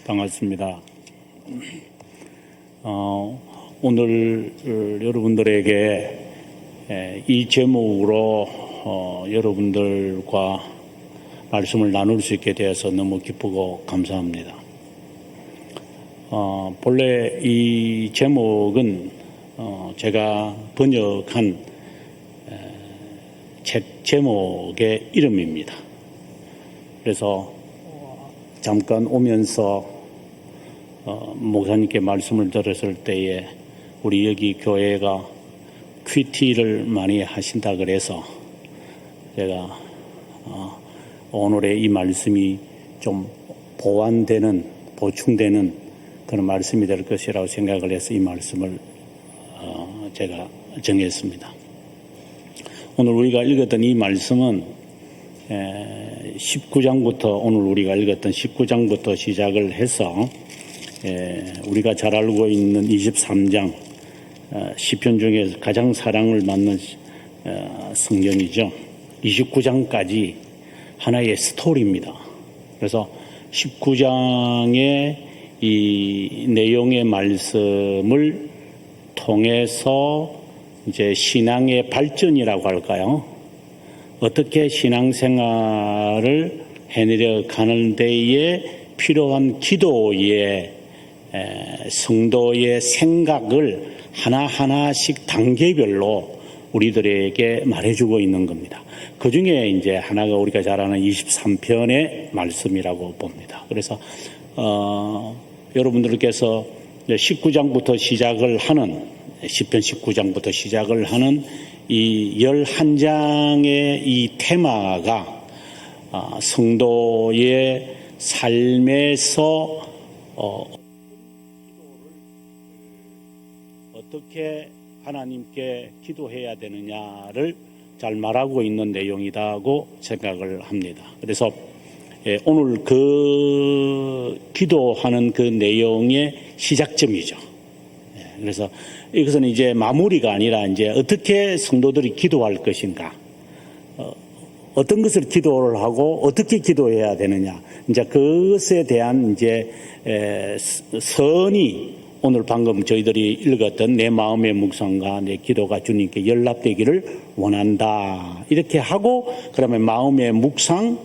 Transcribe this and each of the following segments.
반갑습니다. 오늘 여러분들에게 이 제목으로 여러분들과 말씀을 나눌 수 있게 되어서 너무 기쁘고 감사합니다. 본래 이 제목은 제가 번역한 책 제목의 이름입니다. 그래서 잠깐 오면서 목사님께 말씀을 들었을 때에 우리 여기 교회가 큐티를 많이 하신다 그래서 제가 오늘의 이 말씀이 좀 보충되는 그런 말씀이 될 것이라고 생각을 해서 이 말씀을 제가 정했습니다. 오늘 우리가 읽었던 이 말씀은 19장부터 오늘 우리가 읽었던 19장부터 시작을 해서 우리가 잘 알고 있는 23장 시편 중에서 가장 사랑을 받는 성경이죠. 29장까지 하나의 스토리입니다. 그래서 19장의 이 내용의 말씀을 통해서 이제 신앙의 발전이라고 할까요? 어떻게 신앙생활을 해내려 가는 데에 필요한 기도의 성도의 생각을 하나하나씩 단계별로 우리들에게 말해주고 있는 겁니다. 그 중에 이제 하나가 우리가 잘 아는 23편의 말씀이라고 봅니다. 그래서 여러분들께서 19장부터 시작을 하는 10편 19장부터 시작을 하는 이 11장의 이 테마가 성도의 삶에서 어떻게 하나님께 기도해야 되느냐를 잘 말하고 있는 내용이라고 생각을 합니다. 그래서 오늘 그 기도하는 그 내용의 시작점이죠. 그래서 이것은 이제 마무리가 아니라 이제 어떻게 성도들이 기도할 것인가, 어떤 것을 기도를 하고 어떻게 기도해야 되느냐, 이제 그것에 대한 이제 선이 오늘 방금 저희들이 읽었던 내 마음의 묵상과 내 기도가 주님께 연락되기를 원한다. 이렇게 하고 그러면 마음의 묵상,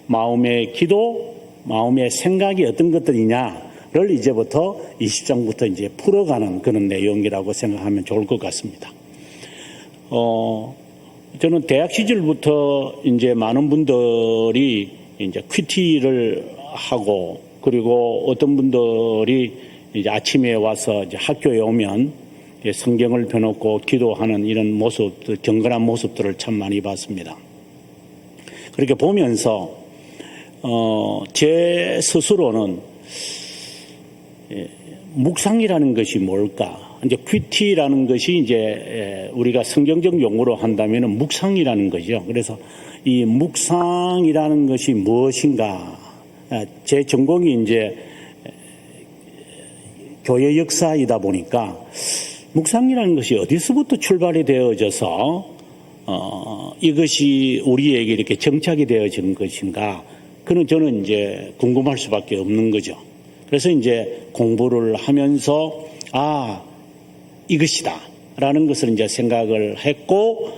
마음의 기도, 마음의 생각이 어떤 것들이냐를 이제부터 20장부터 이제 풀어가는 그런 내용이라고 생각하면 좋을 것 같습니다. 저는 대학 시절부터 이제 많은 분들이 이제 큐티를 하고 그리고 어떤 분들이 이제 아침에 와서 이제 학교에 오면 성경을 펴놓고 기도하는 이런 모습들, 경건한 모습들을 참 많이 봤습니다. 그렇게 보면서 제 스스로는 묵상이라는 것이 뭘까? 이제 큐티라는 것이 이제 우리가 성경적 용어로 한다면은 묵상이라는 거죠. 그래서 이 묵상이라는 것이 무엇인가? 제 전공이 이제 교회 역사이다 보니까 묵상이라는 것이 어디서부터 출발이 되어져서 이것이 우리에게 이렇게 정착이 되어진 것인가? 그는 저는 이제 궁금할 수밖에 없는 거죠. 그래서 이제 공부를 하면서 이것이다 라는 것을 이제 생각을 했고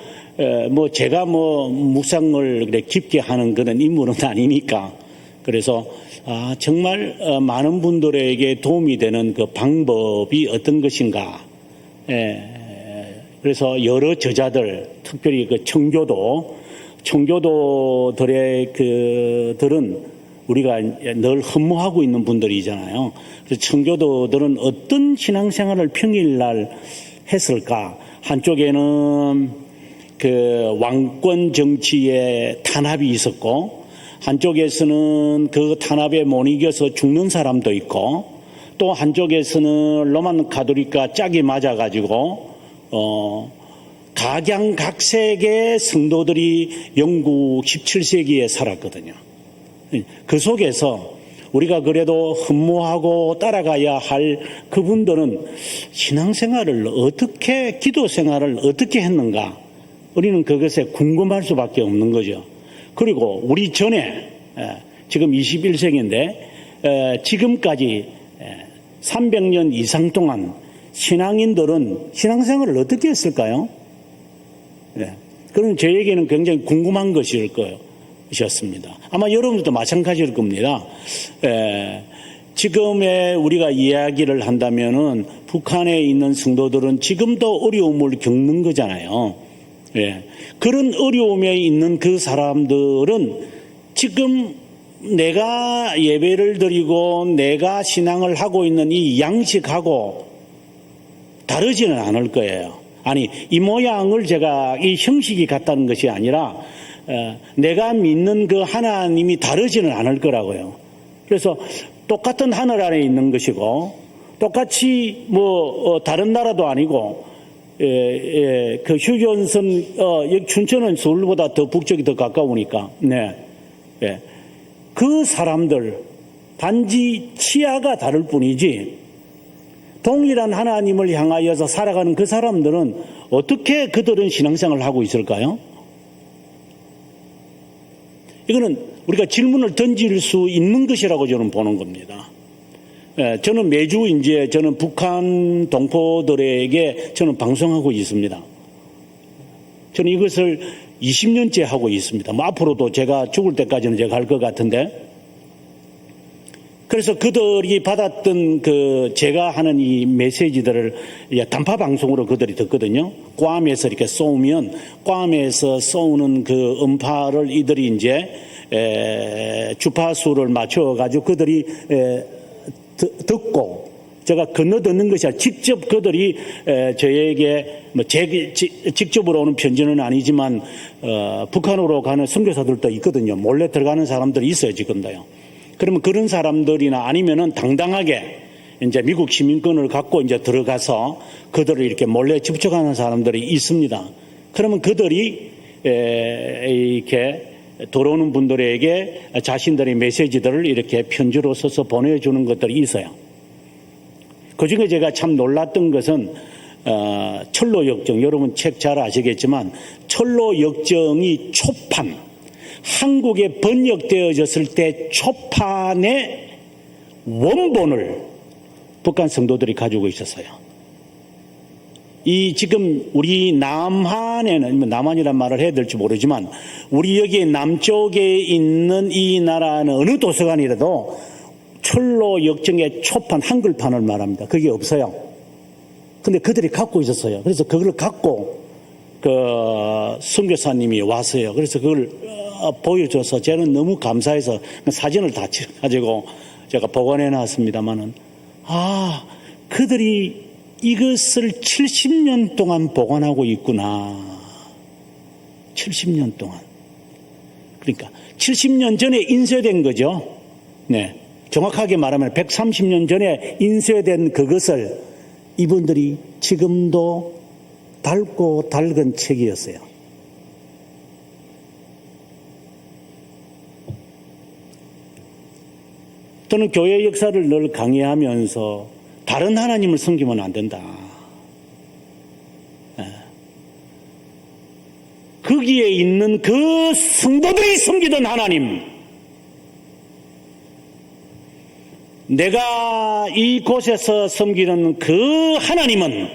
제가 묵상을 그래 깊게 하는 그런 인물은 아니니까 그래서 정말 많은 분들에게 도움이 되는 그 방법이 어떤 것인가. 그래서 여러 저자들, 특별히 그 청교도들의 그들은 우리가 늘 흠모하고 있는 분들이잖아요. 그래서 청교도들은 어떤 신앙생활을 평일날 했을까? 한쪽에는 그 왕권 정치에 탄압이 있었고, 한쪽에서는 그 탄압에 못 이겨서 죽는 사람도 있고, 또 한쪽에서는 로만 가톨릭과 짝이 맞아가지고 각양각색의 성도들이 영국 17세기에 살았거든요. 그 속에서 우리가 그래도 흠모하고 따라가야 할 그분들은 신앙생활을 어떻게, 기도생활을 어떻게 했는가? 우리는 그것에 궁금할 수밖에 없는 거죠. 그리고 우리 전에 지금 21세기인데 지금까지 300년 이상 동안 신앙인들은 신앙생활을 어떻게 했을까요? 그럼 저에게는 굉장히 궁금한 것이었습니다. 아마 여러분들도 마찬가지일 겁니다. 지금의 우리가 이야기를 한다면은 북한에 있는 성도들은 지금도 어려움을 겪는 거잖아요. 그런 어려움에 있는 그 사람들은 지금 내가 예배를 드리고 내가 신앙을 하고 있는 이 양식하고 다르지는 않을 거예요. 아니, 이 모양을 제가 이 형식이 같다는 것이 아니라 내가 믿는 그 하나님이 다르지는 않을 거라고요. 그래서 똑같은 하늘 아래 있는 것이고 똑같이 다른 나라도 아니고 그 휴전선 춘천은 서울보다 더 북쪽이 더 가까우니까 그 사람들 단지 치아가 다를 뿐이지 동일한 하나님을 향하여서 살아가는 그 사람들은 어떻게 그들은 신앙생활을 하고 있을까요? 이거는 우리가 질문을 던질 수 있는 것이라고 저는 보는 겁니다. 저는 매주 저는 북한 동포들에게 저는 방송하고 있습니다. 저는 이것을 20년째 하고 있습니다. 앞으로도 제가 죽을 때까지는 제가 할 것 같은데, 그래서 그들이 받았던 제가 하는 이 메시지들을 단파 방송으로 그들이 듣거든요. 괌에서 이렇게 쏘면 괌에서 쏘는 그 음파를 이들이 주파수를 맞춰가지고 그들이 듣고 제가 건너 듣는 것이 아니라 직접 그들이 저에게 직접으로 오는 편지는 아니지만 북한으로 가는 선교사들도 있거든요. 몰래 들어가는 사람들이 있어요, 지금도요. 그러면 그런 사람들이나 아니면은 당당하게 미국 시민권을 갖고 들어가서 그들을 이렇게 몰래 집적하는 사람들이 있습니다. 그러면 그들이 이렇게 들어오는 분들에게 자신들의 메시지들을 이렇게 편지로 써서 보내주는 것들이 있어요. 그 중에 제가 참 놀랐던 것은 철로 역정, 여러분 책 잘 아시겠지만 철로 역정이 초판, 한국에 번역되어졌을 때 초판의 원본을 북한 성도들이 가지고 있었어요. 이 지금 우리 남한에는, 남한이란 말을 해야 될지 모르지만 우리 여기 남쪽에 있는 이 나라는 어느 도서관이라도 철로 역정의 초판, 한글판을 말합니다. 그게 없어요. 근데 그들이 갖고 있었어요. 그래서 그걸 갖고 선교사님이 왔어요. 그래서 그걸 보여줘서 저는 너무 감사해서 사진을 다 가지고 제가 보관해 놨습니다만은, 그들이 이것을 70년 동안 보관하고 있구나. 70년 동안. 그러니까 70년 전에 인쇄된 거죠. 정확하게 말하면 130년 전에 인쇄된 그것을 이분들이 지금도 달고 닳은 책이었어요. 저는 교회 역사를 늘 강의하면서 다른 하나님을 섬기면 안 된다. 거기에 있는 그 성도들이 섬기던 하나님, 내가 이곳에서 섬기는 그 하나님은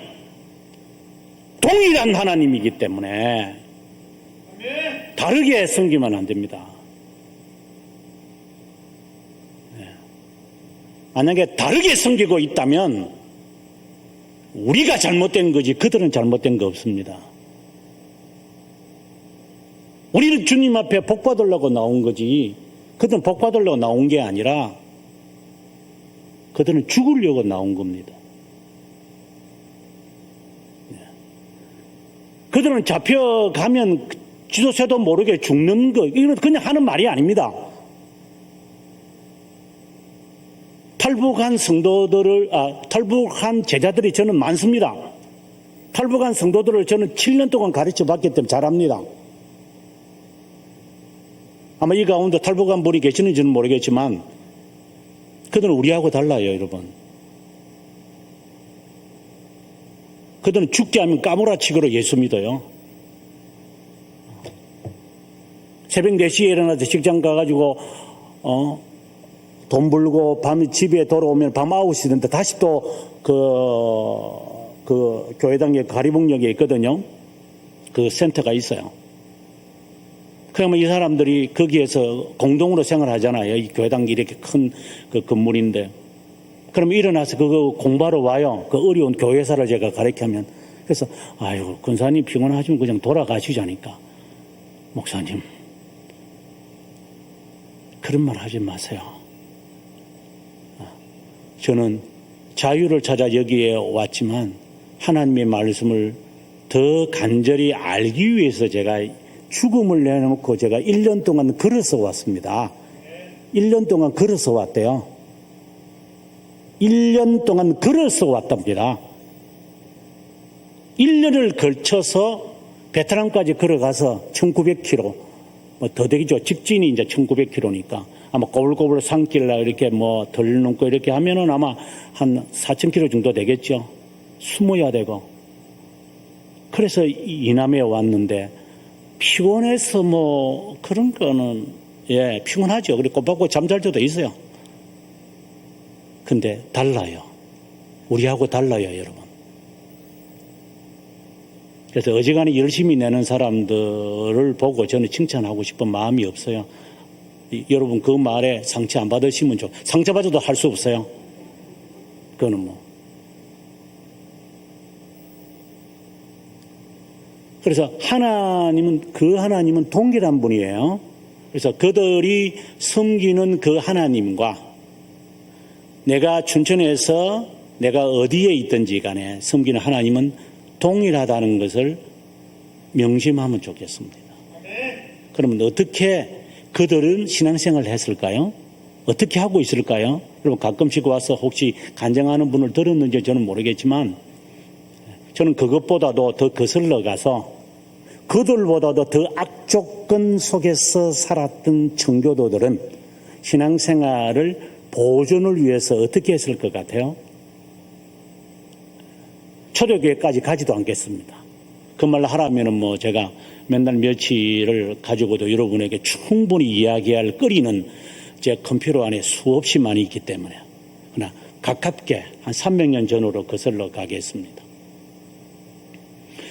동일한 하나님이기 때문에 다르게 섬기면 안 됩니다. 만약에 다르게 섬기고 있다면 우리가 잘못된 거지 그들은 잘못된 거 없습니다. 우리는 주님 앞에 복 받으려고 나온 거지 그들은 복 받으려고 나온 게 아니라 그들은 죽으려고 나온 겁니다. 그들은 잡혀가면 지도새도 모르게 죽는 거, 이건 그냥 하는 말이 아닙니다. 탈북한 탈북한 제자들이 저는 많습니다. 탈북한 성도들을 저는 7년 동안 가르쳐 봤기 때문에 잘 압니다. 아마 이 가운데 탈북한 분이 계시는지는 모르겠지만 그들은 우리하고 달라요, 여러분. 그들은 죽게 하면 까무라치기로 예수 믿어요. 새벽 4시에 일어나서 직장 가가지고 돈 벌고 밤에 집에 돌아오면 밤 9시인데 다시 또 그 교회당에 가리봉역에 있거든요. 그 센터가 있어요. 그러면 이 사람들이 거기에서 공동으로 생활하잖아요. 이 교회당이 이렇게 큰 그 건물인데. 그러면 일어나서 그거 공부하러 와요. 그 어려운 교회사를 제가 가르치면. 그래서, 아유, 권사님 피곤하시면 그냥 돌아가시자니까. 목사님, 그런 말 하지 마세요. 저는 자유를 찾아 여기에 왔지만 하나님의 말씀을 더 간절히 알기 위해서 제가 죽음을 내놓고 제가 1년 동안 걸어서 왔습니다. 1년 동안 걸어서 왔대요. 1년 동안 걸어서 왔답니다. 1년을 걸쳐서 베트남까지 걸어가서 1900km, 뭐 더 되겠죠. 직진이 이제 1900km니까 아마 꼬불꼬불 산길라 이렇게 뭐 덜 넘고 이렇게 하면은 아마 한 4000km 정도 되겠죠. 숨어야 되고. 그래서 이남에 왔는데 피곤해서 뭐 그런 거는 예, 피곤하죠. 그리고 꼬박꼬박 잠잘 때도 있어요. 근데 달라요. 우리하고 달라요, 여러분. 그래서 어지간히 열심히 내는 사람들을 보고 저는 칭찬하고 싶은 마음이 없어요. 여러분 그 말에 상처 안 받으시면 좋아요. 상처받아도 할 수 없어요. 그거는 뭐. 그래서 하나님은 동일한 분이에요. 그래서 그들이 섬기는 그 하나님과 내가 춘천에서 내가 어디에 있든지 간에 섬기는 하나님은 동일하다는 것을 명심하면 좋겠습니다. 그러면 어떻게 그들은 신앙생활을 했을까요? 어떻게 하고 있을까요? 여러분 가끔씩 와서 혹시 간증하는 분을 들었는지 저는 모르겠지만 저는 그것보다도 더 거슬러 가서 그들보다도 더 악조건 속에서 살았던 청교도들은 신앙생활을 보존을 위해서 어떻게 했을 것 같아요? 초대교회까지 가지도 않겠습니다. 그 말로 하라면은 뭐 제가 맨날 며칠을 가지고도 여러분에게 충분히 이야기할 거리는 제 컴퓨터 안에 수없이 많이 있기 때문에 그러나 가깝게 한 300년 전으로 거슬러 가겠습니다.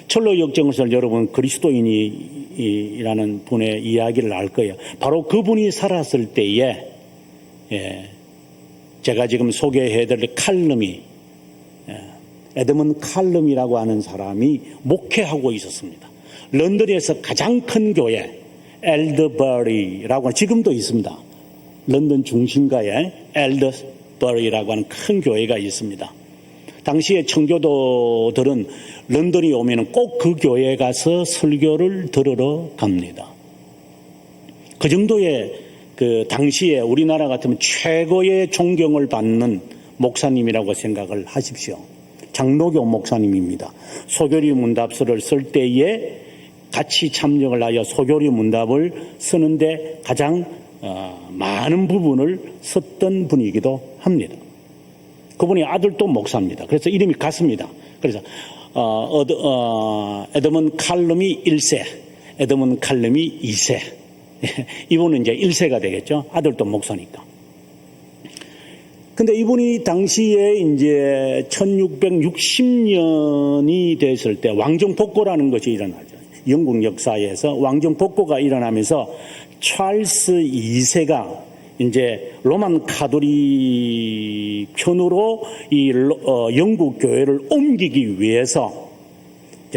철로 역정을 여러분 그리스도인이라는 분의 이야기를 알 거예요. 바로 그분이 살았을 때에 제가 지금 소개해드릴 칼럼이 에드먼 칼럼이라고 하는 사람이 목회하고 있었습니다. 런던에서 가장 큰 교회 엘더버리라고 지금도 있습니다. 런던 중심가에 엘더버리라고 하는 큰 교회가 있습니다. 당시에 청교도들은 런던이 오면 꼭 그 교회에 가서 설교를 들으러 갑니다. 그 정도의 그 당시에 우리나라 같으면 최고의 존경을 받는 목사님이라고 생각을 하십시오. 장로교 목사님입니다. 소교리 문답서를 쓸 때에 같이 참여를 하여 소교리 문답을 쓰는데 가장 많은 부분을 썼던 분이기도 합니다. 그분이 아들도 목사입니다. 그래서 이름이 같습니다. 그래서 에드먼 칼럼이 1세, 에드먼 칼럼이 2세. 이분은 이제 1세가 되겠죠. 아들도 목사니까. 근데 이분이 당시에 이제 1660년이 됐을 때 왕정복고라는 것이 일어나죠. 영국 역사에서 왕정복고가 일어나면서 찰스 2세가 이제 로만 카톨릭 편으로 이 영국 교회를 옮기기 위해서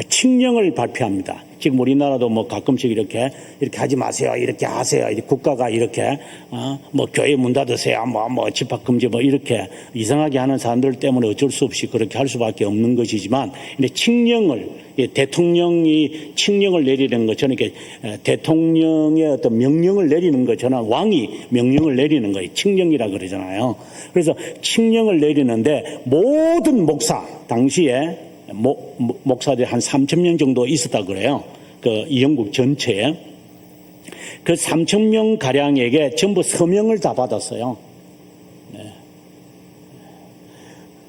칙령을 발표합니다. 지금 우리나라도 뭐 가끔씩 이렇게 하지 마세요, 이렇게 하세요. 국가가 이렇게 뭐 교회 문 닫으세요, 뭐 집합 금지 뭐 이렇게 이상하게 하는 사람들 때문에 어쩔 수 없이 그렇게 할 수밖에 없는 것이지만, 근데 칙령을 대통령이 칙령을 내리는 것처럼 이렇게 대통령의 어떤 명령을 내리는 것처럼 왕이 명령을 내리는 거예요. 칙령이라 그러잖아요. 그래서 칙령을 내리는데 모든 목사 당시에 목사들이 한 3,000명 정도 있었다 그래요. 그 영국 전체에. 그 3,000명 가량에게 전부 서명을 다 받았어요. 네.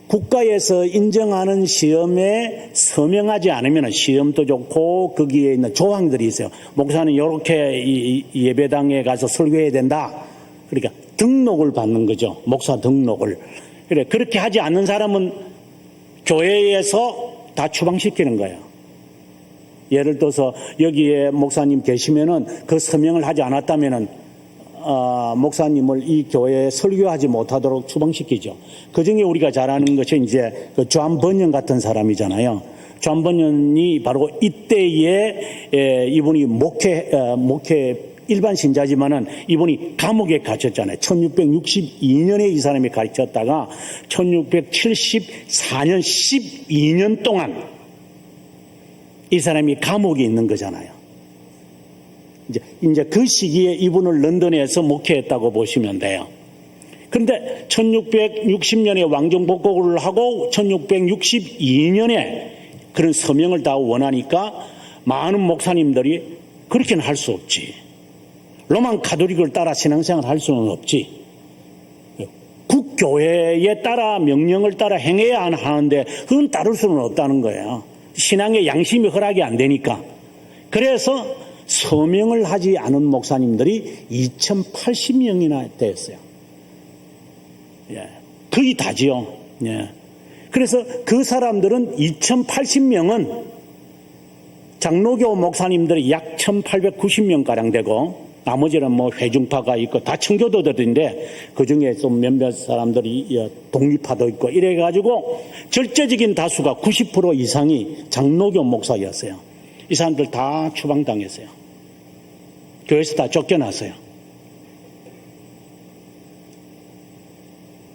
국가에서 인정하는 시험에 서명하지 않으면 시험도 좋고 거기에 있는 조항들이 있어요. 목사는 이렇게 이 예배당에 가서 설교해야 된다. 그러니까 등록을 받는 거죠. 목사 등록을. 그래, 그렇게 하지 않는 사람은 교회에서 다 추방시키는 거예요. 예를 들어서 여기에 목사님 계시면은 그 서명을 하지 않았다면은 목사님을 이 교회에 설교하지 못하도록 추방시키죠. 그 중에 우리가 잘 아는 것이 이제 그 존 버년 같은 사람이잖아요. 존 버년이 바로 이때에 이분이 목회 일반 신자지만은 이분이 감옥에 갇혔잖아요. 1662년에 이 사람이 갇혔다가 1674년 12년 동안 이 사람이 감옥에 있는 거잖아요. 이제 그 시기에 이분을 런던에서 목회했다고 보시면 돼요. 그런데 1660년에 왕정복국을 하고 1662년에 그런 서명을 다 원하니까 많은 목사님들이 그렇게는 할 수 없지. 로만 가톨릭을 따라 신앙생활을 할 수는 없지. 국교회에 따라 명령을 따라 행해야 하는데 그건 따를 수는 없다는 거예요. 신앙의 양심이 허락이 안 되니까. 그래서 서명을 하지 않은 목사님들이 2080명이나 됐어요. 예, 거의 다지요. 예. 그래서 그 사람들은 2080명은 장로교 목사님들이 약 1890명가량 되고 나머지는 뭐 회중파가 있고 다 청교도들인데 그중에 좀 몇몇 사람들이 독립파도 있고 이래가지고 절대적인 다수가 90% 이상이 장로교 목사였어요. 이 사람들 다 추방당했어요. 교회에서 다 쫓겨났어요.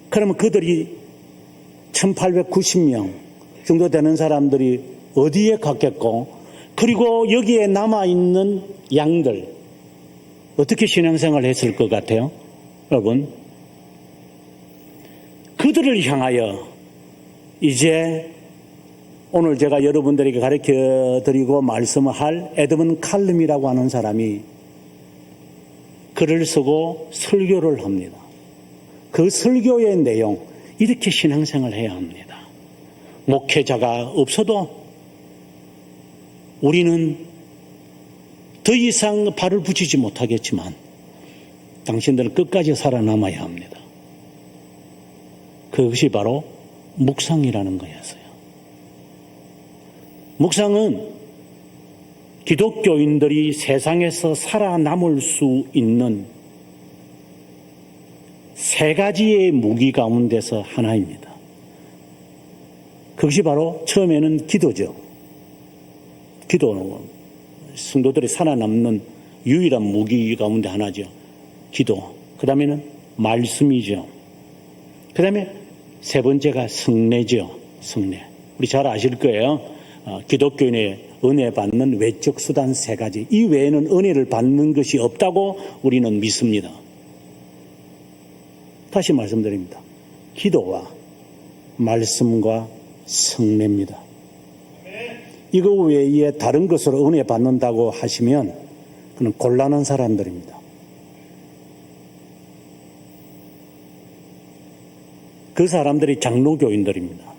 그러면 그들이 1890명 정도 되는 사람들이 어디에 갔겠고, 그리고 여기에 남아있는 양들 어떻게 신앙생활을 했을 것 같아요? 여러분, 그들을 향하여 이제 오늘 제가 여러분들에게 가르쳐 드리고 말씀을 할 에드먼 칼럼이라고 하는 사람이 글을 쓰고 설교를 합니다. 그 설교의 내용, 이렇게 신앙생활을 해야 합니다. 목회자가 없어도 우리는 더 이상 발을 붙이지 못하겠지만 당신들은 끝까지 살아남아야 합니다. 그것이 바로 묵상이라는 거였어요. 묵상은 기독교인들이 세상에서 살아남을 수 있는 세 가지의 무기 가운데서 하나입니다. 그것이 바로 처음에는 기도죠. 기도는 성도들이 살아남는 유일한 무기 가운데 하나죠. 기도. 그 다음에는 말씀이죠. 그 다음에 세 번째가 성례죠. 성례. 우리 잘 아실 거예요. 기독교인의 은혜 받는 외적 수단 세 가지. 이 외에는 은혜를 받는 것이 없다고 우리는 믿습니다. 다시 말씀드립니다. 기도와 말씀과 성례입니다. 이거 외에 다른 것으로 은혜 받는다고 하시면 그는 곤란한 사람들입니다. 그 사람들이 장로교인들입니다.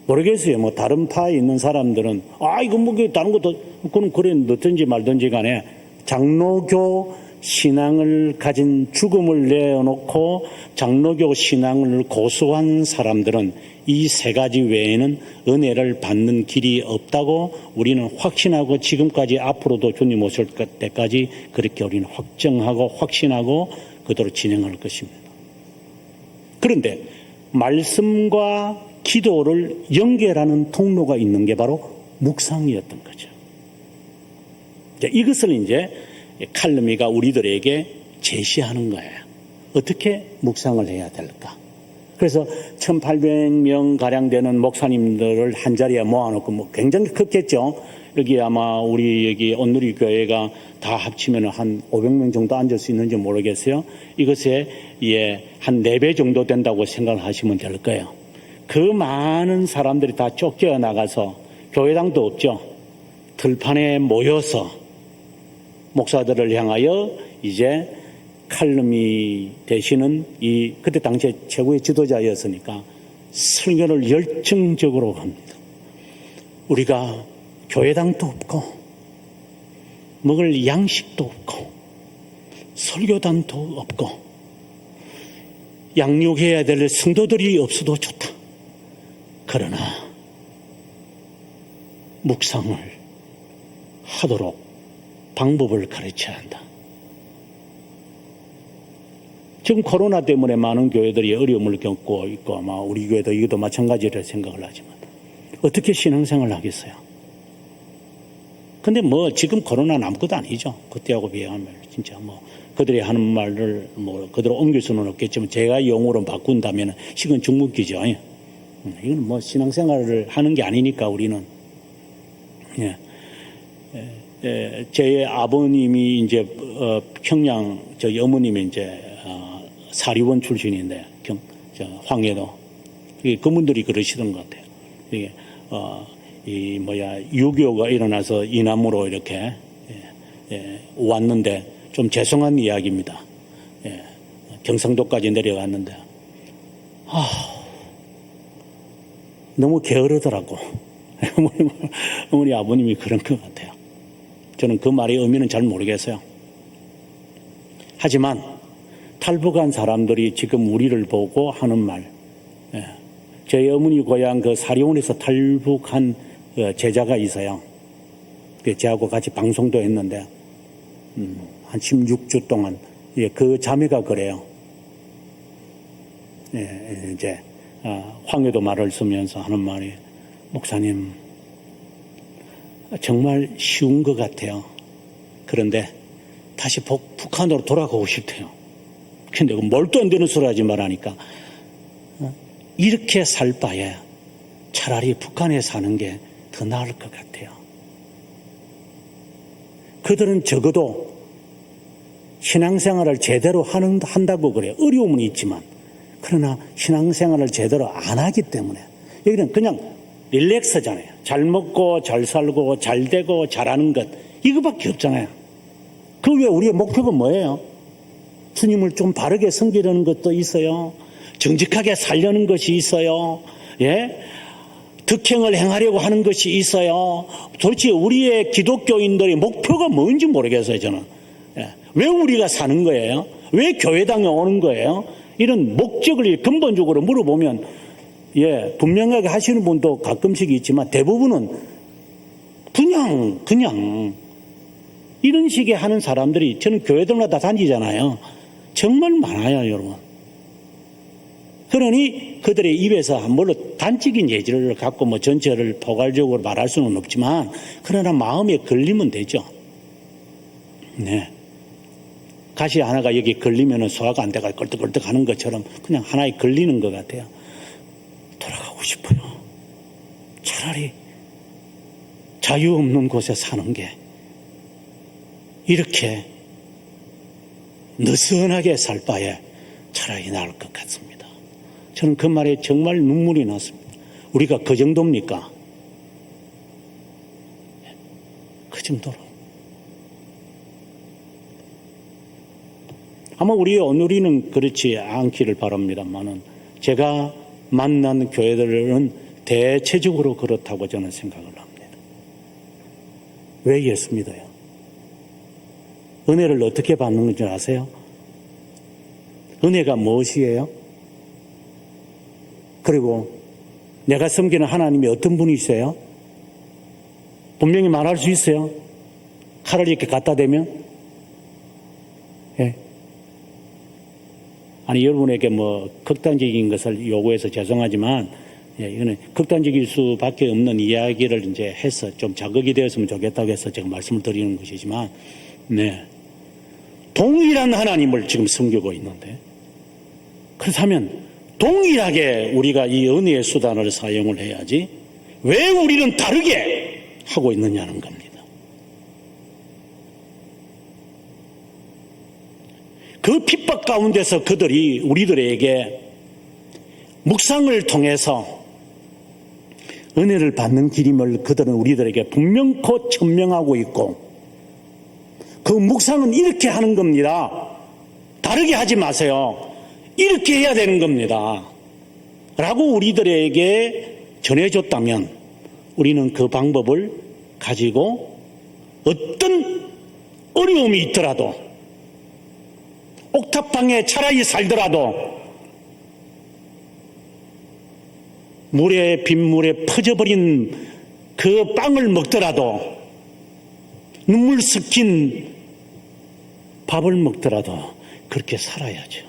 모르겠어요. 뭐 다른 파에 있는 사람들은 이거 뭐 다른 것도 그건 그래 넣든지 말든지 간에 장로교 신앙을 가진 죽음을 내어놓고 장로교 신앙을 고수한 사람들은 이 세 가지 외에는 은혜를 받는 길이 없다고 우리는 확신하고 지금까지 앞으로도 주님 오실 때까지 그렇게 우리는 확정하고 확신하고 그대로 진행할 것입니다. 그런데 말씀과 기도를 연결하는 통로가 있는 게 바로 묵상이었던 거죠. 이것을 이제 칼럼이가 우리들에게 제시하는 거예요. 어떻게 묵상을 해야 될까? 그래서 1800명 가량 되는 목사님들을 한 자리에 모아놓고 뭐 굉장히 컸겠죠. 여기 아마 우리 여기 온누리 교회가 다 합치면 한 500명 정도 앉을 수 있는지 모르겠어요. 이것에 한 4배 정도 된다고 생각을 하시면 될 거예요. 그 많은 사람들이 다 쫓겨나가서 교회당도 없죠. 들판에 모여서 목사들을 향하여 이제 칼럼이 되시는 그때 당시에 최고의 지도자였으니까 설교를 열정적으로 합니다. 우리가 교회당도 없고 먹을 양식도 없고 설교단도 없고 양육해야 될 성도들이 없어도 좋다. 그러나 묵상을 하도록 방법을 가르쳐야 한다. 지금 코로나 때문에 많은 교회들이 어려움을 겪고 있고 아마 우리 교회도 이것도 마찬가지라 생각을 하지만 어떻게 신앙생활을 하겠어요? 근데 뭐 지금 코로나는 아무것도 아니죠. 그때하고 비교하면 진짜 뭐 그들이 하는 말을 뭐 그대로 옮길 수는 없겠지만 제가 영어로 바꾼다면 식은 죽먹기죠. 이건 뭐 신앙생활을 하는 게 아니니까 우리는. 제 아버님이 이제 평양 저희 어머님이 이제 사리원 출신인데 황해도 그분들이 그러시던 것 같아요. 이게 유교가 일어나서 이남으로 이렇게 왔는데 좀 죄송한 이야기입니다. 경상도까지 내려갔는데 너무 게으르더라고. 어머니 아버님이 그런 것 같아요. 저는 그 말의 의미는 잘 모르겠어요. 하지만 탈북한 사람들이 지금 우리를 보고 하는 말, 저희 어머니 고향 그 사리원에서 탈북한 제자가 있어요. 저하고 같이 방송도 했는데 한 16주 동안 그 자매가 그래요. 이제 황해도 말을 쓰면서 하는 말이 목사님 정말 쉬운 것 같아요. 그런데 다시 북한으로 돌아가고 싶대요. 근데 말도 안 되는 소리 하지 말라니까 이렇게 살 바에 차라리 북한에 사는 게 더 나을 것 같아요. 그들은 적어도 신앙생활을 제대로 한다고 그래요. 어려움은 있지만 그러나 신앙생활을 제대로 안 하기 때문에 여기는 그냥 릴렉스잖아요. 잘 먹고 잘 살고 잘 되고 잘하는 것 이거밖에 없잖아요. 그 외에 우리의 목표가 뭐예요? 주님을 좀 바르게 섬기려는 것도 있어요. 정직하게 살려는 것이 있어요. 득행을 행하려고 하는 것이 있어요. 도대체 우리의 기독교인들의 목표가 뭔지 모르겠어요. 저는. 왜 우리가 사는 거예요? 왜 교회당에 오는 거예요? 이런 목적을 근본적으로 물어보면 분명하게 하시는 분도 가끔씩 있지만 대부분은 그냥 이런 식의 하는 사람들이 저는 교회들마다 다니잖아요. 정말 많아요, 여러분. 그러니 그들의 입에서 물론 단적인 예지를 갖고 뭐 전체를 포괄적으로 말할 수는 없지만 그러나 마음에 걸리면 되죠. 가시 하나가 여기 걸리면 소화가 안 돼가 걸떡걸떡 하는 것처럼 그냥 하나에 걸리는 것 같아요. 돌아가고 싶어요. 차라리 자유 없는 곳에 사는 게 이렇게 느슨하게 살 바에 차라리 나을 것 같습니다. 저는 그 말에 정말 눈물이 났습니다. 우리가 그 정도입니까? 그 정도로. 아마 우리의 오늘이는 그렇지 않기를 바랍니다만은 제가 만난 교회들은 대체적으로 그렇다고 저는 생각을 합니다. 왜 예수 믿어요? 은혜를 어떻게 받는 건지 아세요? 은혜가 무엇이에요? 그리고 내가 섬기는 하나님이 어떤 분이세요? 분명히 말할 수 있어요. 칼을 이렇게 갖다 대면 아니 여러분에게 뭐 극단적인 것을 요구해서 죄송하지만 이거는 극단적일 수밖에 없는 이야기를 이제 해서 좀 자극이 되었으면 좋겠다고 해서 제가 말씀을 드리는 것이지만 동일한 하나님을 지금 섬기고 있는데 그렇다면 동일하게 우리가 이 은혜의 수단을 사용을 해야지 왜 우리는 다르게 하고 있느냐는 겁니다. 그 핍박 가운데서 그들이 우리들에게 묵상을 통해서 은혜를 받는 길임을 그들은 우리들에게 분명코 천명하고 있고 그 묵상은 이렇게 하는 겁니다. 다르게 하지 마세요. 이렇게 해야 되는 겁니다. 라고 우리들에게 전해줬다면 우리는 그 방법을 가지고 어떤 어려움이 있더라도 옥탑방에 차라리 살더라도 빗물에 퍼져버린 그 빵을 먹더라도 눈물 섞인 밥을 먹더라도 그렇게 살아야죠.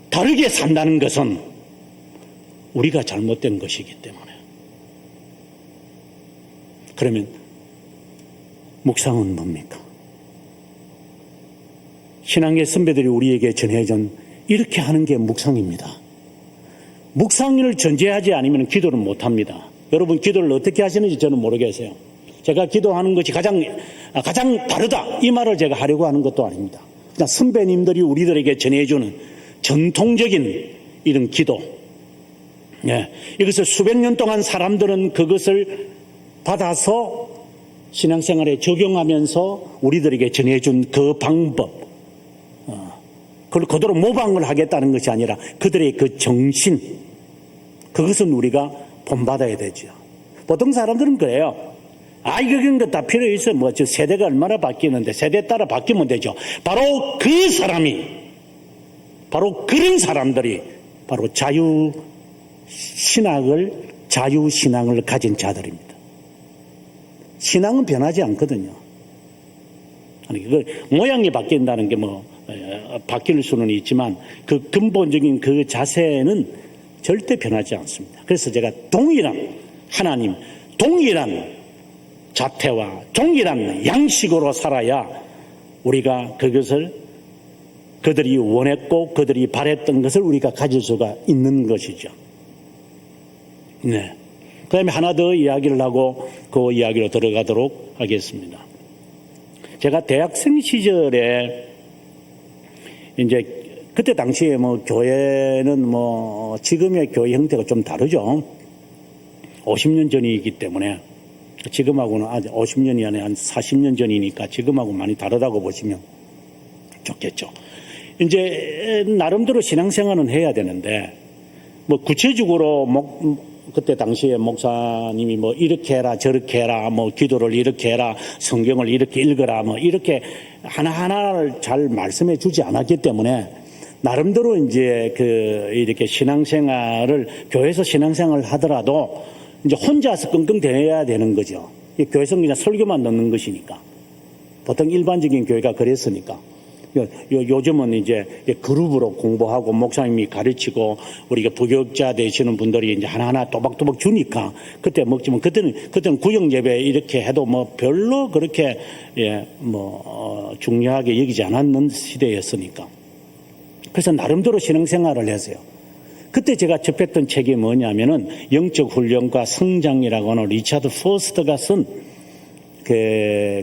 다르게 산다는 것은 우리가 잘못된 것이기 때문에. 그러면 묵상은 뭡니까? 신앙의 선배들이 우리에게 전해준 이렇게 하는 게 묵상입니다. 묵상을 전제하지 않으면 기도를 못합니다. 여러분 기도를 어떻게 하시는지 저는 모르겠어요. 제가 기도하는 것이 가장 다르다 이 말을 제가 하려고 하는 것도 아닙니다. 그냥 선배님들이 우리들에게 전해주는 전통적인 이런 기도, 이것을 수백 년 동안 사람들은 그것을 받아서 신앙생활에 적용하면서 우리들에게 전해준 그 방법, 그걸 그대로 모방을 하겠다는 것이 아니라 그들의 그 정신, 그것은 우리가 본받아야 되죠. 보통 사람들은 그래요. 이런 거 다 필요 있어. 저 세대가 얼마나 바뀌는데 세대 따라 바뀌면 되죠. 바로 그 사람이, 바로 그런 사람들이 바로 자유신앙을 가진 자들입니다. 신앙은 변하지 않거든요. 그걸 모양이 바뀐다는 게 바뀔 수는 있지만 그 근본적인 그 자세는 절대 변하지 않습니다. 그래서 제가 동일한 하나님, 동일한 자태와 동일한 양식으로 살아야 우리가 그것을 그들이 원했고 그들이 바랬던 것을 우리가 가질 수가 있는 것이죠. 네. 그 다음에 하나 더 이야기를 하고 그 이야기로 들어가도록 하겠습니다. 제가 대학생 시절에 이제 그때 당시에 교회는 지금의 교회 형태가 좀 다르죠. 50년 전이기 때문에 지금하고는 아직 50년이 아니라 한 40년 전이니까 지금하고 많이 다르다고 보시면 좋겠죠. 이제 나름대로 신앙생활은 해야 되는데 구체적으로 그때 당시에 목사님이 이렇게 해라 저렇게 해라 기도를 이렇게 해라 성경을 이렇게 읽어라 이렇게 하나하나를 잘 말씀해 주지 않았기 때문에 나름대로 이제 이렇게 신앙생활을 교회에서 신앙생활을 하더라도 이제 혼자서 끙끙 대야 되는 거죠. 교회에서는 그냥 설교만 넣는 것이니까. 보통 일반적인 교회가 그랬으니까. 요즘은 이제 그룹으로 공부하고 목사님이 가르치고 우리가 부교육자 되시는 분들이 이제 하나하나 또박또박 주니까 그때 먹지만 그때는 구역 예배 이렇게 해도 별로 그렇게 중요하게 여기지 않았는 시대였으니까. 그래서 나름대로 신앙생활을 했어요. 그때 제가 접했던 책이 뭐냐면은 영적 훈련과 성장이라고 하는 리차드 포스터가 쓴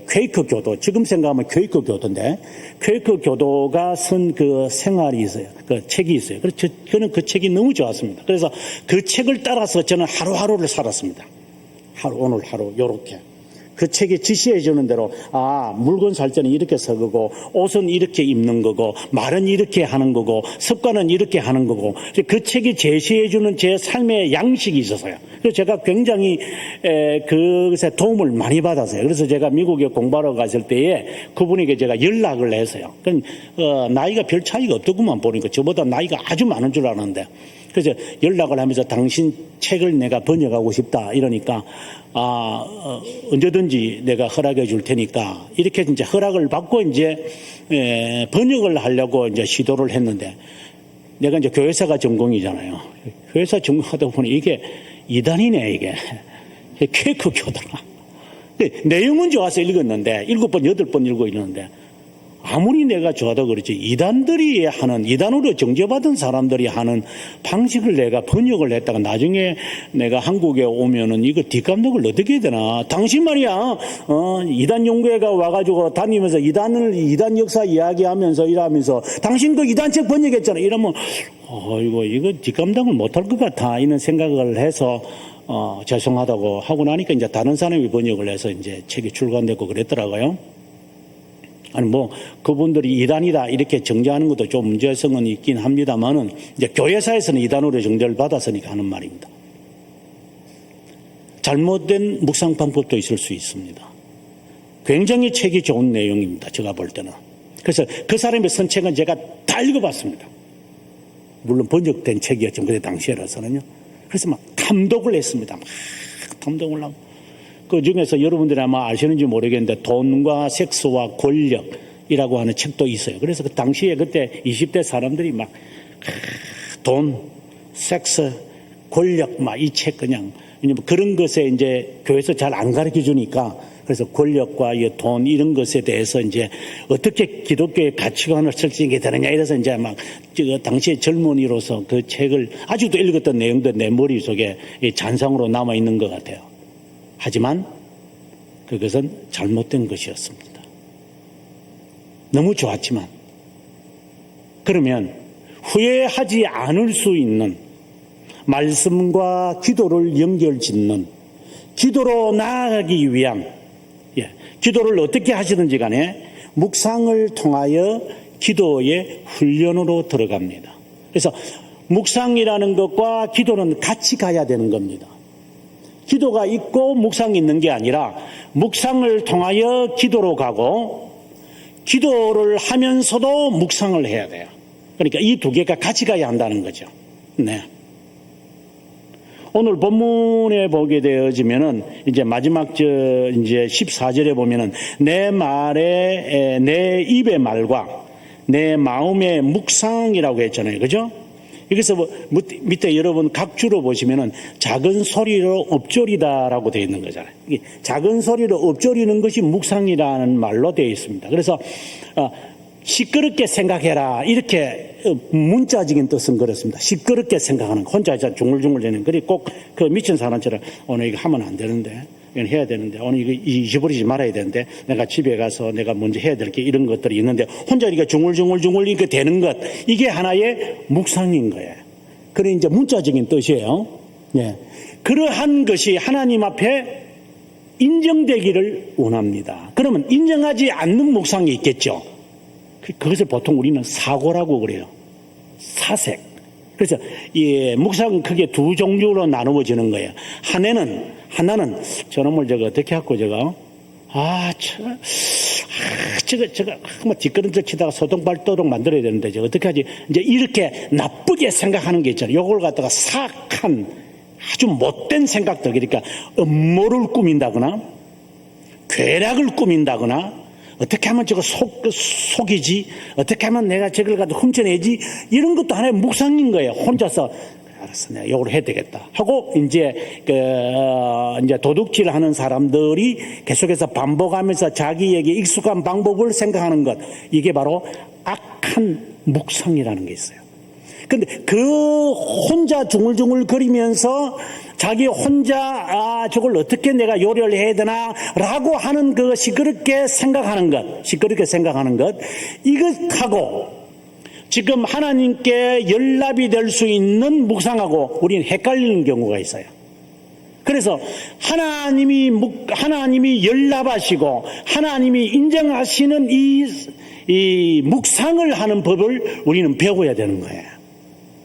퀘이커 교도, 지금 생각하면 퀘이커 교도인데, 퀘이커 교도가 쓴 그 생활이 있어요. 그 책이 있어요. 그래서 저는 그 책이 너무 좋았습니다. 그래서 그 책을 따라서 저는 하루하루를 살았습니다. 오늘 하루, 요렇게. 그 책이 지시해 주는 대로, 물건 살 때는 이렇게 서 거고, 옷은 이렇게 입는 거고, 말은 이렇게 하는 거고, 습관은 이렇게 하는 거고, 그 책이 제시해 주는 제 삶의 양식이 있었어요. 그래서 제가 굉장히, 그것에 도움을 많이 받았어요. 그래서 제가 미국에 공부하러 갔을 때에 그분에게 제가 연락을 했어요. 나이가 별 차이가 없더구만 보니까 저보다 나이가 아주 많은 줄 알았는데. 그래서 연락을 하면서 당신 책을 내가 번역하고 싶다 이러니까 언제든지 내가 허락해 줄 테니까 이렇게 이제 허락을 받고 이제 번역을 하려고 이제 시도를 했는데 내가 이제 교회사가 전공이잖아요. 교회사 전공하다 보니 이게 이단이네 이게 퀘이커 교도라. 내용은 좋아서 읽었는데 7번 8번 읽고 있는데 아무리 내가 좋아도 그렇지 이단들이 하는 이단으로 정죄받은 사람들이 하는 방식을 내가 번역을 했다가 나중에 내가 한국에 오면은 이거 뒷감독을 어떻게 해야 되나. 당신 말이야 이단 연구회가 와가지고 다니면서 이단 역사 이야기하면서 이러면서 당신 그 이단책 번역했잖아 이러면 이거 뒷감당을 못할 것 같아 이런 생각을 해서 죄송하다고 하고 나니까 이제 다른 사람이 번역을 해서 이제 책이 출간됐고 그랬더라고요. 그분들이 이단이다 이렇게 정죄하는 것도 좀 문제성은 있긴 합니다만은 이제 교회사에서는 이단으로 정죄를 받았으니까 하는 말입니다. 잘못된 묵상 방법도 있을 수 있습니다. 굉장히 책이 좋은 내용입니다. 제가 볼 때는. 그래서 그 사람의 쓴 책은 제가 다 읽어봤습니다. 물론 번역된 책이었죠. 그때 당시에라서는요. 그래서 막 탐독을 했습니다. 막 탐독을 하고. 그 중에서 여러분들이 아마 아시는지 모르겠는데 돈과 섹스와 권력이라고 하는 책도 있어요. 그래서 그 당시에 그때 20대 사람들이 막 돈, 섹스, 권력 막 이 책 그냥 그런 것에 이제 교회에서 잘 안 가르쳐 주니까 그래서 권력과 돈 이런 것에 대해서 이제 어떻게 기독교의 가치관을 설정이 되느냐 이래서 이제 막 당시에 젊은이로서 그 책을 아직도 읽었던 내용도 내 머릿속에 잔상으로 남아 있는 것 같아요. 하지만 그것은 잘못된 것이었습니다. 너무 좋았지만 그러면 후회하지 않을 수 있는 말씀과 기도를 연결짓는 기도로 나아가기 위한 기도를 어떻게 하시든지 간에 묵상을 통하여 기도의 훈련으로 들어갑니다. 그래서 묵상이라는 것과 기도는 같이 가야 되는 겁니다. 기도가 있고 묵상이 있는 게 아니라 묵상을 통하여 기도로 가고 기도를 하면서도 묵상을 해야 돼요. 그러니까 이 두 개가 같이 가야 한다는 거죠. 네. 오늘 본문에 보게 되어지면은 이제 마지막 이제 14절에 보면은 내 말에 내 입의 말과 내 마음의 묵상이라고 했잖아요. 그죠? 여기서 밑에 여러분 각주로 보시면은 작은 소리로 읊조리다라고 되어 있는 거잖아요. 작은 소리로 읊조리는 것이 묵상이라는 말로 되어 있습니다. 그래서 시끄럽게 생각해라 이렇게 문자적인 뜻은 그렇습니다. 시끄럽게 생각하는 혼자 중얼중얼 되는 그리고 꼭 그 미친 사람처럼 오늘 이거 하면 안 되는데 이건 해야 되는데 오늘 이거 잊어버리지 말아야 되는데 내가 집에 가서 내가 먼저 해야 될 게 이런 것들이 있는데 혼자 이렇게 중얼중얼 이렇게 되는 것 이게 하나의 묵상인 거예요. 그래 이제 문자적인 뜻이에요. 예. 그러한 것이 하나님 앞에 인정되기를 원합니다. 그러면 인정하지 않는 묵상이 있겠죠. 그것을 보통 우리는 사고라고 그래요. 사색. 그래서 묵상은 크게 두 종류로 나누어지는 거예요. 하나는 저놈을 저거 어떻게 하고 저거 저거 뭐 뒷걸음질 치다가 소동발도록 만들어야 되는데 저거 어떻게 하지? 이제 이렇게 나쁘게 생각하는 게 있잖아요. 요걸 갖다가 사악한 아주 못된 생각들, 그러니까 음모를 꾸민다거나 괴락을 꾸민다거나 어떻게 하면 저거 속이지? 어떻게 하면 내가 저걸 가지고 훔쳐내지? 이런 것도 하나의 묵상인 거예요. 혼자서 알았어, 내가 이걸 해야 되겠다 하고 이제 이제 도둑질 하는 사람들이 계속해서 반복하면서 자기에게 익숙한 방법을 생각하는 것, 이게 바로 악한 묵상이라는 게 있어요. 근데 그 혼자 중얼중얼 거리면서 자기 혼자 저걸 어떻게 내가 요리를 해야 되나 라고 하는 그 시끄럽게 생각하는 것 이것하고 지금 하나님께 연락이 될 수 있는 묵상하고 우리는 헷갈리는 경우가 있어요. 그래서 하나님이 연락하시고 하나님이 인정하시는 이 묵상을 하는 법을 우리는 배워야 되는 거예요.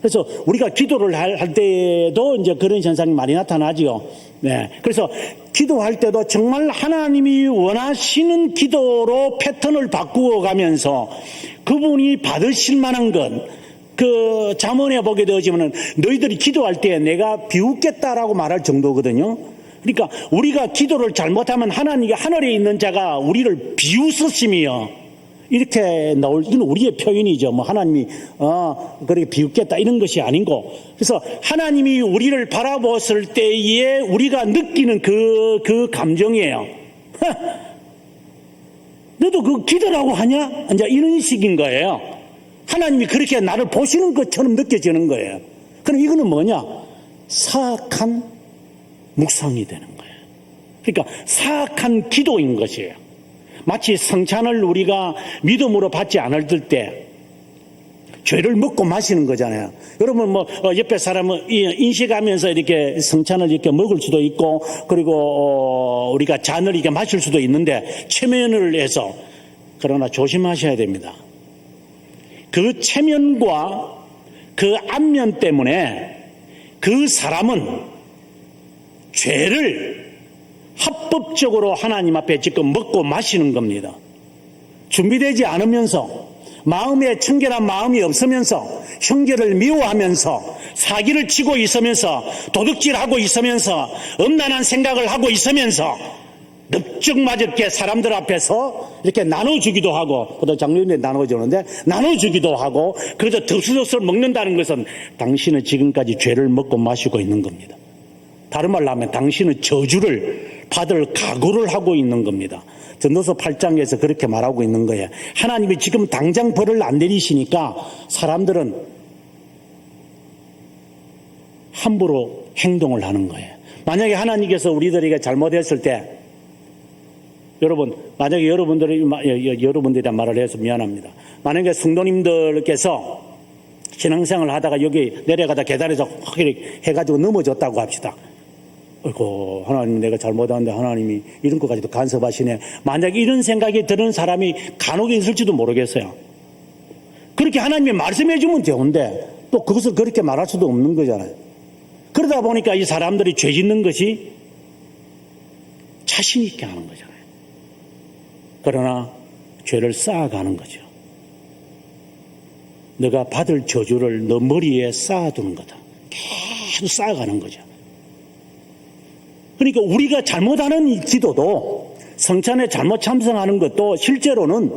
그래서 우리가 기도를 할 때도 이제 그런 현상이 많이 나타나지요. 네. 그래서 기도할 때도 정말 하나님이 원하시는 기도로 패턴을 바꾸어 가면서 그분이 받으실 만한 것, 그 잠언에 보게 되어지면은 너희들이 기도할 때 내가 비웃겠다라고 말할 정도거든요. 그러니까 우리가 기도를 잘못하면 하나님이 하늘에 있는 자가 우리를 비웃으시며 이렇게 이건 우리의 표현이죠. 뭐 하나님이 그렇게 비웃겠다 이런 것이 아니고, 그래서 하나님이 우리를 바라보았을 때에 우리가 느끼는 그 감정이에요. 너도 그 기도라고 하냐? 이제 이런 식인 거예요. 하나님이 그렇게 나를 보시는 것처럼 느껴지는 거예요. 그럼 이거는 뭐냐? 사악한 묵상이 되는 거예요. 그러니까 사악한 기도인 것이에요. 마치 성찬을 우리가 믿음으로 받지 않을 때 죄를 먹고 마시는 거잖아요. 여러분 뭐 옆에 사람은 인식하면서 이렇게 성찬을 이렇게 먹을 수도 있고, 그리고 우리가 잔을 이렇게 마실 수도 있는데 체면을 해서, 그러나 조심하셔야 됩니다. 그 체면과 그 안면 때문에 그 사람은 죄를 합법적으로 하나님 앞에 지금 먹고 마시는 겁니다. 준비되지 않으면서 마음에 청결한 마음이 없으면서 형제를 미워하면서 사기를 치고 있으면서 도둑질하고 있으면서 음란한 생각을 하고 있으면서 넙죽맞게 사람들 앞에서 이렇게 나눠주기도 하고, 보통 장로님들이 나눠주는데 나눠주기도 하고, 그래서 덥수덕을 먹는다는 것은 당신은 지금까지 죄를 먹고 마시고 있는 겁니다. 다른 말로 하면 당신은 저주를 받을 각오를 하고 있는 겁니다. 전도서 8장에서 그렇게 말하고 있는 거예요. 하나님이 지금 당장 벌을 안 내리시니까 사람들은 함부로 행동을 하는 거예요. 만약에 하나님께서 우리들에게 잘못했을 때, 여러분, 만약에 여러분들이란 말을 해서 미안합니다. 만약에 성도님들께서 신앙생활을 하다가 여기 내려가다 계단에서 확 해가지고 넘어졌다고 합시다. 아이고, 하나님 내가 잘못하는데 하나님이 이런 것까지도 간섭하시네. 만약에 이런 생각이 드는 사람이 간혹 있을지도 모르겠어요. 그렇게 하나님이 말씀해 주면 좋은데 또 그것을 그렇게 말할 수도 없는 거잖아요. 그러다 보니까 이 사람들이 죄 짓는 것이 자신 있게 하는 거잖아요. 그러나 죄를 쌓아가는 거죠. 너가 받을 저주를 너 머리에 쌓아두는 거다. 계속 쌓아가는 거죠. 그러니까 우리가 잘못하는 이 기도도, 성찬에 잘못 참석하는 것도 실제로는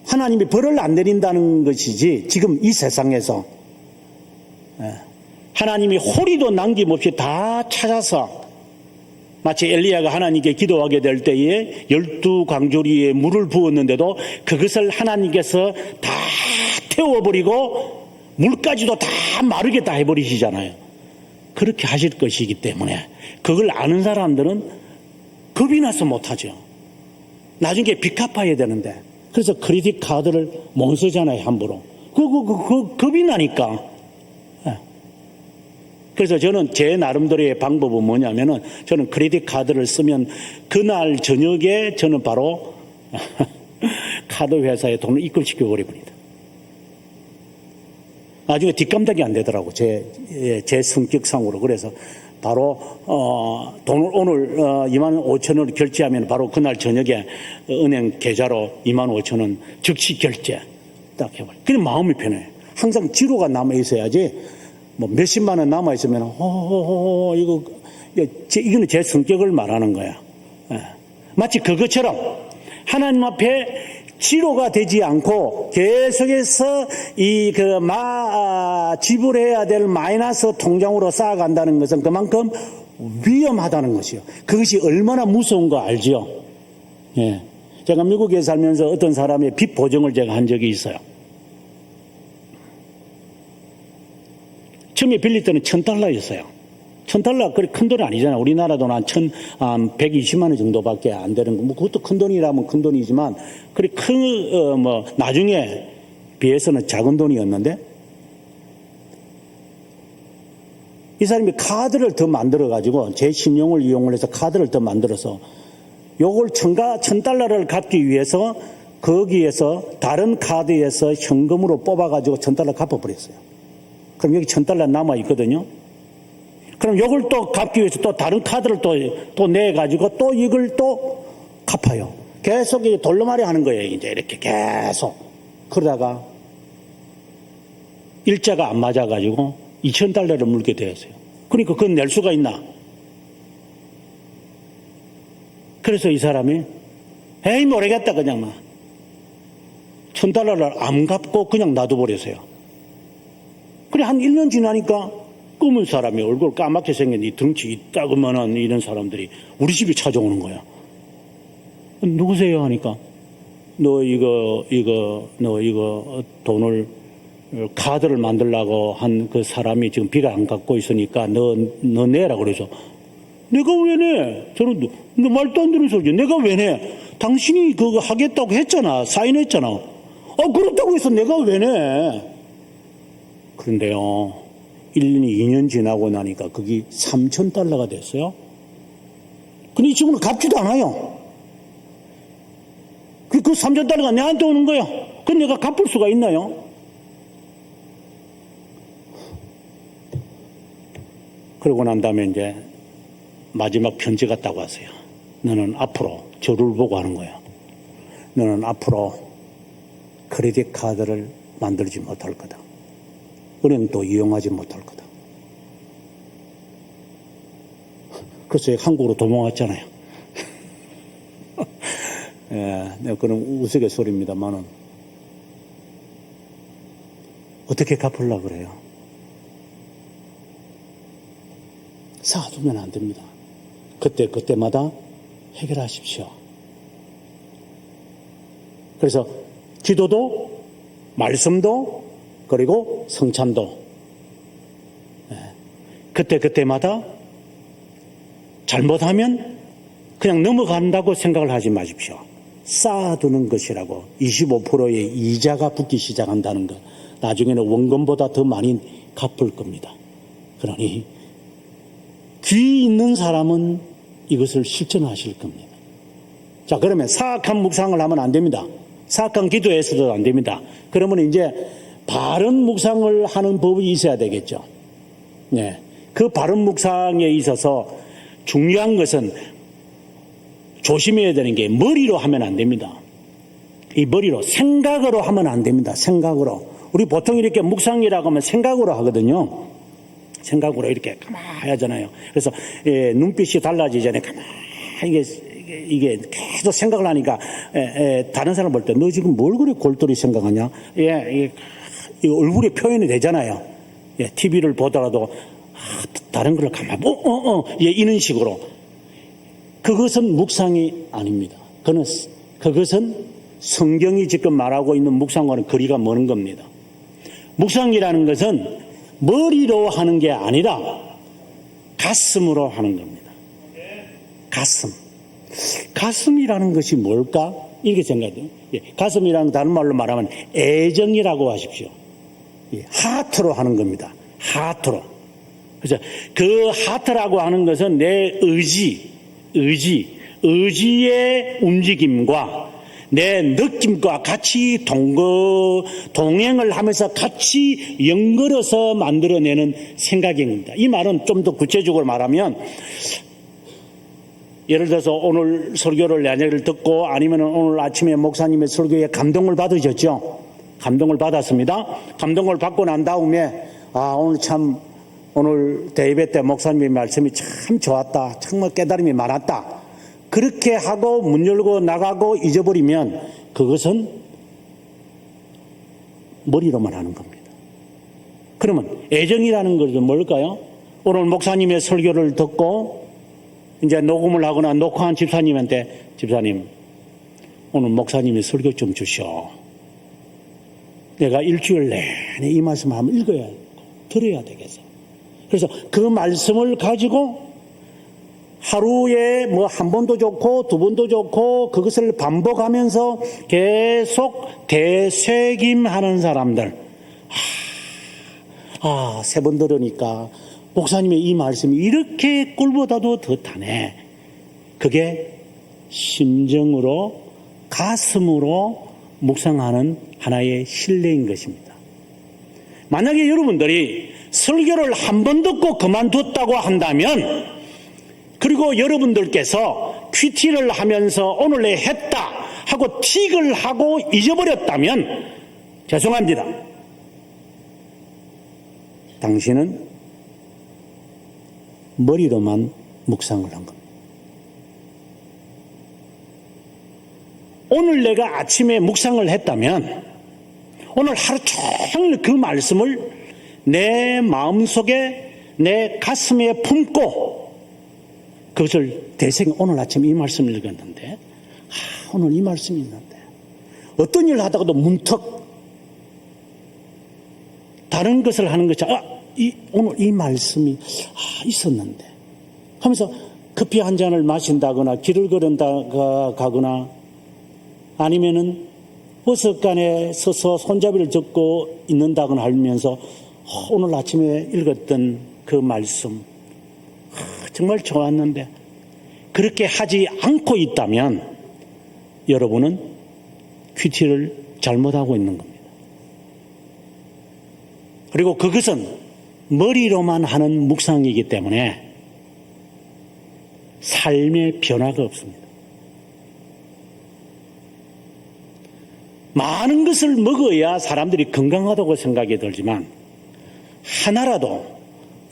하나님이 벌을 안 내린다는 것이지, 지금 이 세상에서 하나님이 호리도 남김없이 다 찾아서, 마치 엘리야가 하나님께 기도하게 될 때에 12광주리에 물을 부었는데도 그것을 하나님께서 다 태워버리고 물까지도 다 마르게 다 해버리시잖아요. 그렇게 하실 것이기 때문에 그걸 아는 사람들은 겁이 나서 못하죠. 나중에 빚 갚아야 되는데, 그래서 크레딧 카드를 못 쓰잖아요, 함부로. 겁이 나니까. 그래서 저는 제 나름대로의 방법은 뭐냐면은, 저는 크레딧 카드를 쓰면 그날 저녁에 저는 바로 카드 회사에 돈을 입금시켜 버립니다. 나중에 뒷감당이 안 되더라고, 제 성격상으로. 그래서 바로 돈을 오늘 25,000원을 결제하면 바로 그날 저녁에 은행 계좌로 25,000원 즉시 결제 딱 해버려. 그래 마음이 편해. 항상 지로가 남아 있어야지. 뭐 몇십만 원 남아 있으면 이거는 제 성격을 말하는 거야. 마치 그것처럼 하나님 앞에 지로가 되지 않고 계속해서 지불해야 될 마이너스 통장으로 쌓아간다는 것은 그만큼 위험하다는 것이요. 그것이 얼마나 무서운 거 알죠? 예. 제가 미국에 살면서 어떤 사람의 빚 보증을 제가 한 적이 있어요. 처음에 빌릴 때는 $1,000였어요. $1,000 그리 큰 돈이 아니잖아요. 우리나라 돈 한 120만 원 정도밖에 안 되는 거. 뭐 그것도 큰 돈이라면 큰 돈이지만 그리 나중에 비해서는 작은 돈이었는데, 이 사람이 카드를 더 만들어 가지고 제 신용을 이용을 해서 카드를 더 만들어서 요걸 $1,000를 갚기 위해서 거기에서 다른 카드에서 현금으로 뽑아 가지고 $1,000 갚아버렸어요. 그럼 여기 $1,000 남아 있거든요. 그럼 이걸 또 갚기 위해서 또 다른 카드를 또 내가지고 또 이걸 또 갚아요. 계속 돌로말이 하는 거예요. 이제 이렇게 계속. 그러다가 일자가 안 맞아가지고 $2,000를 물게 되었어요. 그러니까 그건 낼 수가 있나? 그래서 이 사람이 에이 모르겠다 그냥 막 $1,000를 안 갚고 그냥 놔둬버렸어요. 그래 한 1년 지나니까 검은 사람이 얼굴 까맣게 생긴 이 덩치 있다그만한 이런 사람들이 우리 집에 찾아오는 거야. 누구세요? 하니까 너 이거 돈을 카드를 만들려고 한 그 사람이 지금 빚을 안 갚고 있으니까 너 내라. 그래서 내가 왜 내? 저는 너 말도 안 되는 소리지. 내가 왜 내? 당신이 그거 하겠다고 했잖아. 사인했잖아. 그렇다고 해서 내가 왜 내? 그런데요, 1년이 2년 지나고 나니까 그게 $3,000가 됐어요. 근데 이 친구는 갚지도 않아요. 그 $3,000가 내한테 오는 거야. 그럼 내가 갚을 수가 있나요? 그러고 난 다음에 이제 마지막 편지 갔다고 하세요. 너는 앞으로 저를 보고 하는 거야. 너는 앞으로 크레딧 카드를 만들지 못할 거다. 은행도 이용하지 못할 거다. 그래서 한국으로 도망왔잖아요. 예, 그런 우스갯소리입니다만은 어떻게 갚으려고 그래요? 쌓아두면 안 됩니다. 그때마다 해결하십시오. 그래서 기도도 말씀도 그리고 성찬도 그때마다 잘못하면 그냥 넘어간다고 생각을 하지 마십시오. 쌓아두는 것이라고 25%의 이자가 붙기 시작한다는 것. 나중에는 원금보다 더 많이 갚을 겁니다. 그러니 귀 있는 사람은 이것을 실천하실 겁니다. 자, 그러면 사악한 묵상을 하면 안 됩니다. 사악한 기도에서도 안 됩니다. 그러면 이제 바른 묵상을 하는 법이 있어야 되겠죠. 네. 그 바른 묵상에 있어서 중요한 것은 조심해야 되는 게 머리로 하면 안 됩니다. 이 머리로 생각으로 하면 안 됩니다. 생각으로. 우리 보통 이렇게 묵상이라고 하면 생각으로 하거든요. 생각으로 이렇게 가만히 하잖아요. 그래서 눈빛이 달라지기 전에 가만히 이게 계속 생각을 하니까 다른 사람 볼 때 너 지금 뭘 그리 골똘히 생각하냐? 이 얼굴에 표현이 되잖아요. TV를 보더라도 다른 걸 가만히 이런 식으로. 그것은 묵상이 아닙니다. 그것은 성경이 지금 말하고 있는 묵상과는 거리가 먼 겁니다. 묵상이라는 것은 머리로 하는 게 아니라 가슴으로 하는 겁니다. 가슴이라는 것이 뭘까? 이렇게 생각해요. 가슴이라는 다른 말로 말하면 애정이라고 하십시오. 하트로 하는 겁니다. 하트로. 그래서 그 하트라고 하는 것은 내 의지의 움직임과 내 느낌과 같이 동행을 하면서 같이 연결해서 만들어내는 생각입니다. 이 말은 좀 더 구체적으로 말하면 예를 들어서 오늘 설교를 내내를 듣고 아니면 오늘 아침에 목사님의 설교에 감동을 받으셨죠? 감동을 받았습니다. 감동을 받고 난 다음에 오늘 대예배 때 목사님의 말씀이 참 좋았다. 정말 깨달음이 많았다. 그렇게 하고 문 열고 나가고 잊어버리면 그것은 머리로만 하는 겁니다. 그러면 애정이라는 것은 뭘까요? 오늘 목사님의 설교를 듣고 이제 녹음을 하거나 녹화한 집사님한테 집사님 오늘 목사님의 설교 좀 주시오. 내가 일주일 내내 이 말씀을 한번 읽어야 하고 들어야 되겠어. 그래서 그 말씀을 가지고 하루에 한 번도 좋고 두 번도 좋고 그것을 반복하면서 계속 되새김하는 사람들. 세 번 들으니까 목사님의 이 말씀이 이렇게 꿀보다도 더 타네. 그게 심정으로 가슴으로 묵상하는 하나의 신뢰인 것입니다. 만약에 여러분들이 설교를 한 번 듣고 그만뒀다고 한다면 그리고 여러분들께서 큐티를 하면서 오늘 내 했다 하고 틱을 하고 잊어버렸다면 죄송합니다. 당신은 머리로만 묵상을 한 겁니다. 오늘 내가 아침에 묵상을 했다면 오늘 하루 종일 그 말씀을 내 마음속에 내 가슴에 품고 그것을 오늘 아침에 이 말씀을 읽었는데 오늘 이 말씀이 있는데 어떤 일을 하다가도 문득 다른 것을 하는 것이 오늘 이 말씀이 있었는데 하면서 커피 한 잔을 마신다거나 길을 걸은다거나 아니면은 버스간에 서서 손잡이를 잡고 있는다거나 하면서 오늘 아침에 읽었던 그 말씀 정말 좋았는데 그렇게 하지 않고 있다면 여러분은 큐티를 잘못하고 있는 겁니다. 그리고 그것은 머리로만 하는 묵상이기 때문에 삶의 변화가 없습니다. 많은 것을 먹어야 사람들이 건강하다고 생각이 들지만 하나라도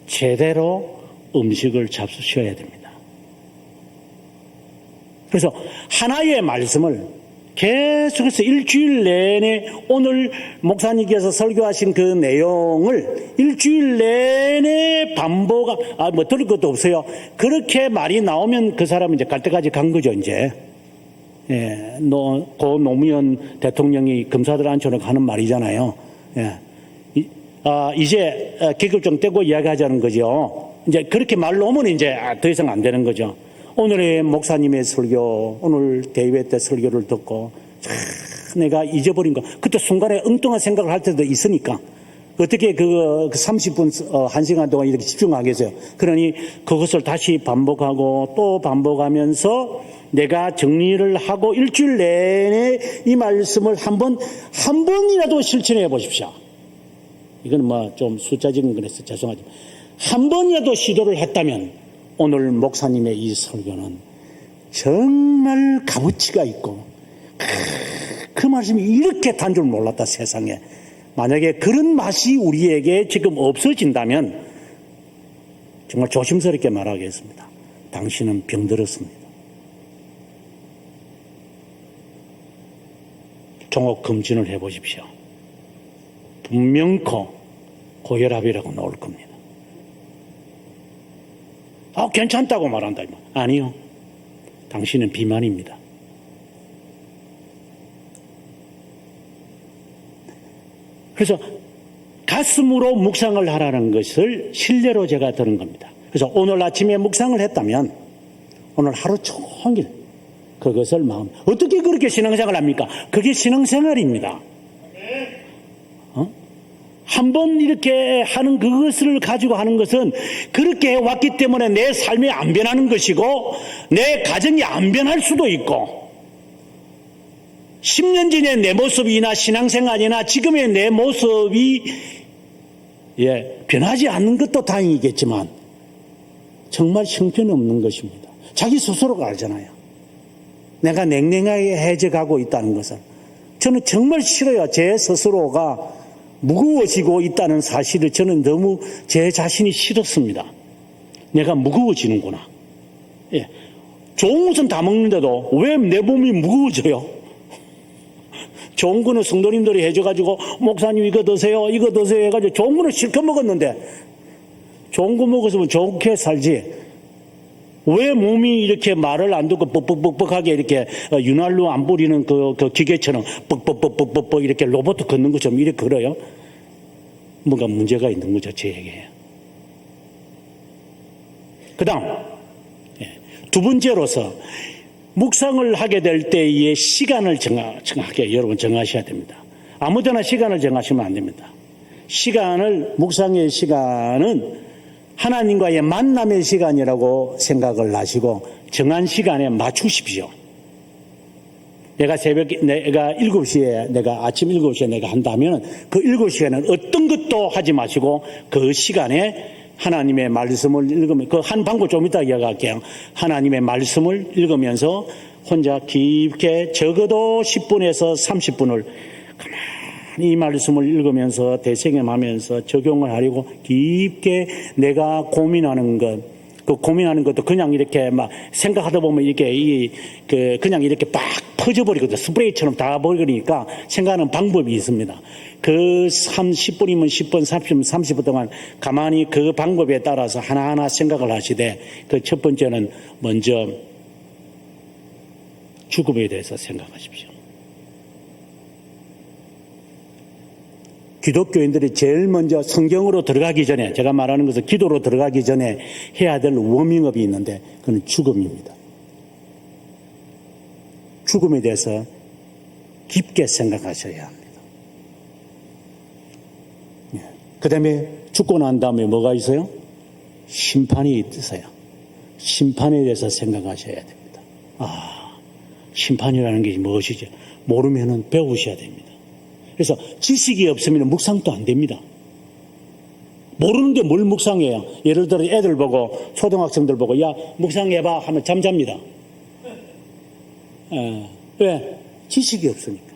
제대로 음식을 잡수셔야 됩니다. 그래서 하나의 말씀을 계속해서 일주일 내내 오늘 목사님께서 설교하신 그 내용을 일주일 내내 들을 것도 없어요. 그렇게 말이 나오면 그 사람은 이제 갈 때까지 간 거죠, 이제. 예, 고 노무현 대통령이 검사들 앉혀놓고 하는 말이잖아요. 예. 이제 계급증 떼고 이야기하자는 거죠. 이제 그렇게 말 놓으면 이제 더 이상 안 되는 거죠. 오늘의 목사님의 설교, 오늘 대회 때 설교를 듣고 내가 잊어버린 거, 그때 순간에 엉뚱한 생각을 할 때도 있으니까 어떻게 그 30분, 1시간 동안 이렇게 집중하겠어요. 그러니 그것을 다시 반복하고 또 반복하면서 내가 정리를 하고 일주일 내내 이 말씀을 한 번이라도 실천해 보십시오. 이건 뭐 좀 숫자적인 거라서 죄송하지만 한 번이라도 시도를 했다면 오늘 목사님의 이 설교는 정말 값어치가 있고 그 말씀이 이렇게 단 줄 몰랐다 세상에. 만약에 그런 맛이 우리에게 지금 없어진다면 정말 조심스럽게 말하겠습니다. 당신은 병들었습니다. 종합 검진을 해보십시오. 분명코 고혈압이라고 나올 겁니다. 괜찮다고 말한다. 아니요. 당신은 비만입니다. 그래서 가슴으로 묵상을 하라는 것을 실례로 제가 들은 겁니다. 그래서 오늘 아침에 묵상을 했다면 오늘 하루 종일 그것을 어떻게 그렇게 신앙생활을 합니까? 그게 신앙생활입니다. 한번 이렇게 하는 그것을 가지고 하는 것은 그렇게 해왔기 때문에 내 삶이 안 변하는 것이고 내 가정이 안 변할 수도 있고 10년 전의 내 모습이나 신앙생활이나 지금의 내 모습이 변하지 않는 것도 다행이겠지만 정말 형편없는 것입니다. 자기 스스로가 알잖아요. 내가 냉랭하게 해져가고 있다는 것을. 저는 정말 싫어요. 제 스스로가 무거워지고 있다는 사실을 저는 너무 제 자신이 싫었습니다. 내가 무거워지는구나. 좋은 것은 다 먹는데도 왜 내 몸이 무거워져요? 좋은 거는 성도님들이 해줘가지고 목사님 이거 드세요 해가지고 좋은 거는 실컷 먹었는데 좋은 거 먹었으면 좋게 살지. 왜 몸이 이렇게 말을 안 듣고 뻑뻑뻑뻑하게 이렇게 윤활유 안 뿌리는 그 기계처럼 뻑뻑뻑뻑뻑 이렇게 로봇 걷는 것처럼 이렇게 걸어요? 뭔가 문제가 있는 거죠, 저에게. 그 다음, 두 번째로서 묵상을 하게 될 때의 시간을 정확하게 여러분 정하셔야 됩니다. 아무데나 시간을 정하시면 안 됩니다. 묵상의 시간은 하나님과의 만남의 시간이라고 생각을 하시고 정한 시간에 맞추십시오. 내가 아침 7시에 내가 한다면 그 7시에는 어떤 것도 하지 마시고 그 시간에 하나님의 말씀을 읽으면 그 한 방법 좀 이따 이야기할게요. 하나님의 말씀을 읽으면서 혼자 깊게 적어도 10분에서 30분을 이 말씀을 읽으면서 대생함하면서 적용을 하려고 깊게 내가 고민하는 것도 그냥 이렇게 막 생각하다 보면 이렇게 그냥 이렇게 빡 퍼져버리거든요. 스프레이처럼 다 버리니까 생각하는 방법이 있습니다. 그 10분이면 10분, 30분, 30분 동안 가만히 그 방법에 따라서 하나하나 생각을 하시되 그 첫 번째는 먼저 죽음에 대해서 생각하십시오. 기독교인들이 제일 먼저 성경으로 들어가기 전에 제가 말하는 것은 기도로 들어가기 전에 해야 될 워밍업이 있는데 그건 죽음입니다. 죽음에 대해서 깊게 생각하셔야 합니다. 그 다음에 죽고 난 다음에 뭐가 있어요? 심판이 있으세요. 심판에 대해서 생각하셔야 됩니다. 심판이라는 게 무엇이죠? 모르면은 배우셔야 됩니다. 그래서 지식이 없으면 묵상도 안 됩니다. 모르는데 뭘 묵상해요? 예를 들어 애들 보고 초등학생들 보고 야 묵상해봐 하면 잠잡니다. 왜? 지식이 없으니까.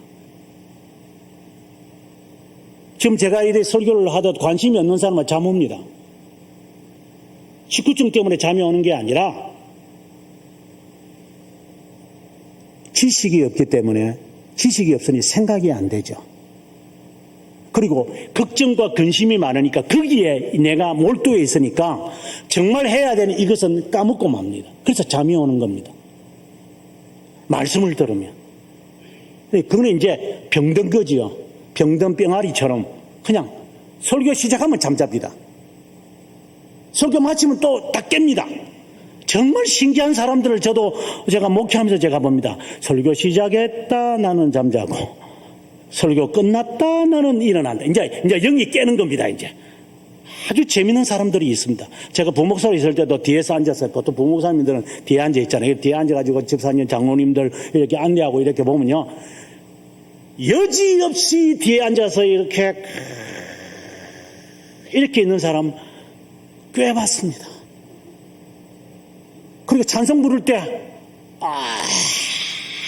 지금 제가 이래 설교를 하듯 관심이 없는 사람은 잠 옵니다. 식구증 때문에 잠이 오는 게 아니라 지식이 없기 때문에, 지식이 없으니 생각이 안 되죠. 그리고 걱정과 근심이 많으니까 거기에 내가 몰두해 있으니까 정말 해야 되는 이것은 까먹고 맙니다. 그래서 잠이 오는 겁니다. 말씀을 들으면. 그거는 이제 병든 거지요. 병든 병아리처럼 그냥 설교 시작하면 잠잡니다. 설교 마치면 또 딱 깹니다. 정말 신기한 사람들을 제가 목회하면서 제가 봅니다. 설교 시작했다 나는 잠자고, 설교 끝났다 나는 일어난다. 이제 영이 깨는 겁니다. 이제 아주 재미있는 사람들이 있습니다. 제가 부목사로 있을 때도 뒤에서 앉았어요. 보통 부목사님들은 뒤에 앉아 있잖아요. 뒤에 앉아가지고 집사님, 장로님들 이렇게 안내하고 이렇게 보면요, 여지없이 뒤에 앉아서 이렇게 있는 사람 꽤 봤습니다. 그리고 찬송 부를 때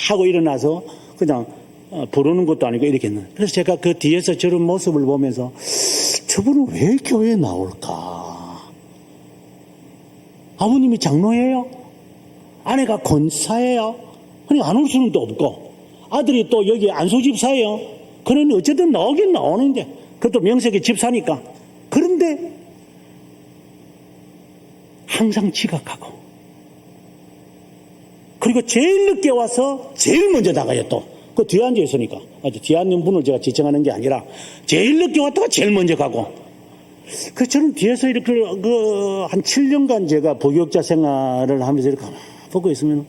하고 일어나서 그냥 부르는 것도 아니고 이렇게 있는. 그래서 제가 그 뒤에서 저런 모습을 보면서 저분은 왜 교회에 나올까? 아버님이 장로예요? 아내가 권사예요? 그러니까 안 올 수는 또 없고, 아들이 또 여기 안수집사예요? 그러니 어쨌든 나오긴 나오는데, 그것도 명색이 집사니까. 그런데 항상 지각하고, 그리고 제일 늦게 와서 제일 먼저 나가요. 또 그 뒤에 앉아 있으니까. 아주 뒤에 앉는 분을 제가 지칭하는 게 아니라 제일 늦게 왔다가 제일 먼저 가고. 그 저는 뒤에서 이렇게 한 7년간 제가 부교육자 생활을 하면서 이렇게 보고 있으면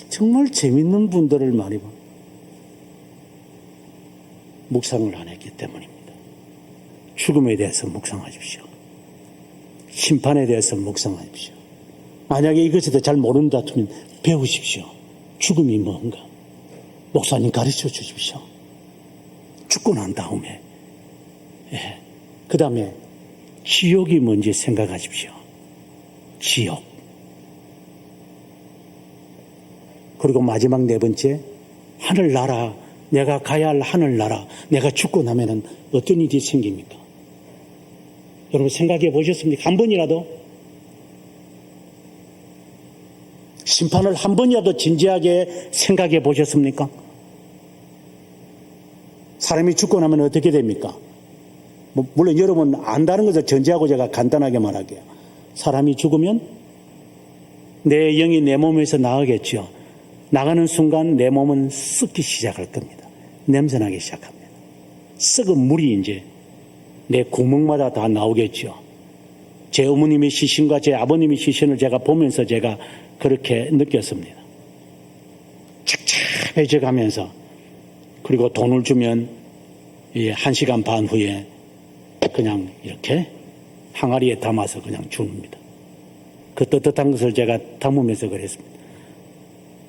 정말 재밌는 분들을 많이 봐. 묵상을 안 했기 때문입니다. 죽음에 대해서 묵상하십시오. 심판에 대해서 묵상하십시오. 만약에 이것에 대해 잘 모른다 하면 배우십시오. 죽음이 뭔가 목사님 가르쳐 주십시오. 죽고 난 다음에, 그 다음에 지옥이 뭔지 생각하십시오. 지옥. 그리고 마지막 네 번째, 하늘나라, 내가 가야 할 하늘나라, 내가 죽고 나면은 어떤 일이 생깁니까? 여러분 생각해 보셨습니까? 한 번이라도? 심판을 한 번이라도 진지하게 생각해 보셨습니까? 사람이 죽고 나면 어떻게 됩니까? 물론 여러분 안다는 것을 전제하고 제가 간단하게 말할게요. 사람이 죽으면 내 영이 내 몸에서 나가겠죠. 나가는 순간 내 몸은 썩기 시작할 겁니다. 냄새나기 시작합니다. 썩은 물이 이제 내 구멍마다 다 나오겠죠. 제 어머님의 시신과 제 아버님의 시신을 제가 보면서 제가 그렇게 느꼈습니다. 착잡해져 가면서, 그리고 돈을 주면 1시간 반 후에 그냥 이렇게 항아리에 담아서 그냥 줍니다. 그 떳떳한 것을 제가 담으면서 그랬습니다.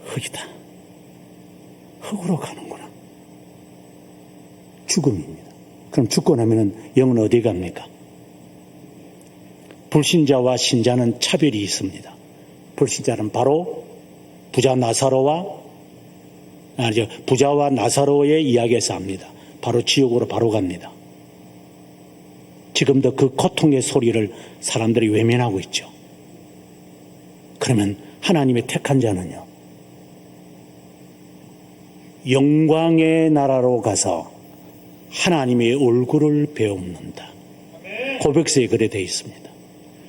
흙이다. 흙으로 가는구나. 죽음입니다. 그럼 죽고 나면은 영은 어디 갑니까? 불신자와 신자는 차별이 있습니다. 불신자는 바로 부자와 나사로의 이야기에서 합니다. 바로 지옥으로 바로 갑니다. 지금도 그 고통의 소리를 사람들이 외면하고 있죠. 그러면 하나님의 택한 자는요, 영광의 나라로 가서 하나님의 얼굴을 배웁는다. 고백서에 그래 되어 있습니다.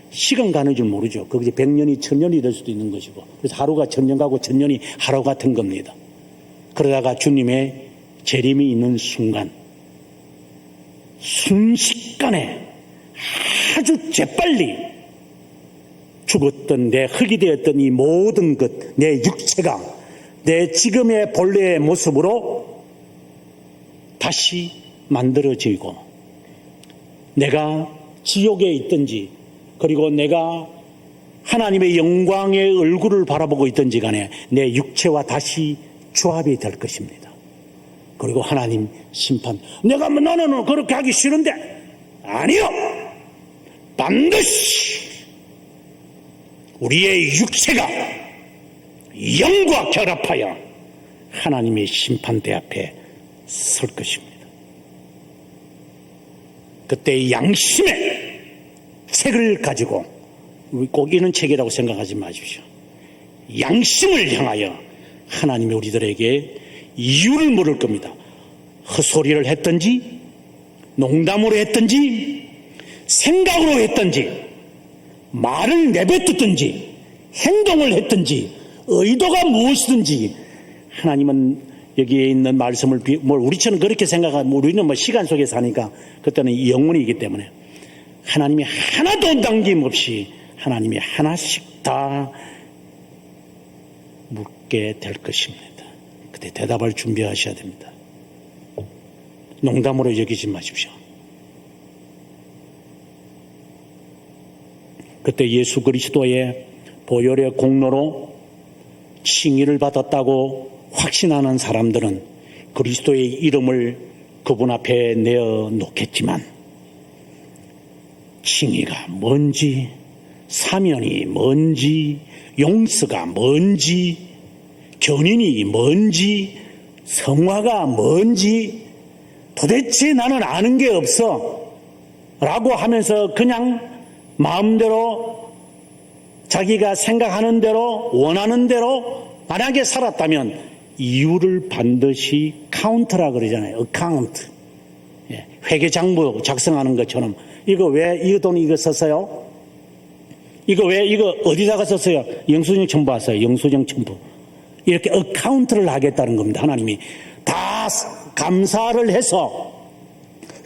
시간 가는 줄 모르죠. 그게 100년이 1000년이 될 수도 있는 것이고, 그래서 하루가 1000년 가고 1000년이 하루 같은 겁니다. 그러다가 주님의 재림이 있는 순간, 순식간에 아주 재빨리 죽었던 내 흙이 되었던 이 모든 것, 내 육체가 내 지금의 본래의 모습으로 다시 만들어지고, 내가 지옥에 있든지, 그리고 내가 하나님의 영광의 얼굴을 바라보고 있든지 간에 내 육체와 다시 조합이 될 것입니다. 그리고 하나님 심판, 나는 그렇게 하기 싫은데, 아니요, 반드시 우리의 육체가 영과 결합하여 하나님의 심판대 앞에 설 것입니다. 그때 양심의 책을 가지고, 꼭 이런 책이라고 생각하지 마십시오. 양심을 향하여 하나님이 우리들에게 이유를 물을 겁니다. 헛소리를 했든지, 농담으로 했든지, 생각으로 했든지, 말을 내뱉었든지, 행동을 했든지, 의도가 무엇이든지, 하나님은 여기에 있는 말씀을 우리처럼 그렇게 생각하면, 우리는 시간 속에 사니까 그때는 영원이기 때문에 하나님이 하나도 남김없이 하나님이 하나씩 다 묻게 될 것입니다. 그때 대답할 준비하셔야 됩니다. 농담으로 여기지 마십시오. 그때 예수 그리스도의 보혈의 공로로 칭의를 받았다고 확신하는 사람들은 그리스도의 이름을 그분 앞에 내어 놓겠지만, 칭의가 뭔지, 사면이 뭔지, 용서가 뭔지, 견인이 뭔지, 성화가 뭔지 도대체 나는 아는 게 없어 라고 하면서 그냥 마음대로 자기가 생각하는 대로 원하는 대로 만약에 살았다면 이유를 반드시 카운트라 그러잖아요. 어카운트. 회계장부 작성하는 것처럼, 이거 왜 이 돈 이거 썼어요? 이거 왜 이거 어디다가 썼어요? 영수증 첨부하세요. 영수증 첨부. 이렇게 어카운트를 하겠다는 겁니다. 하나님이 다 감사를 해서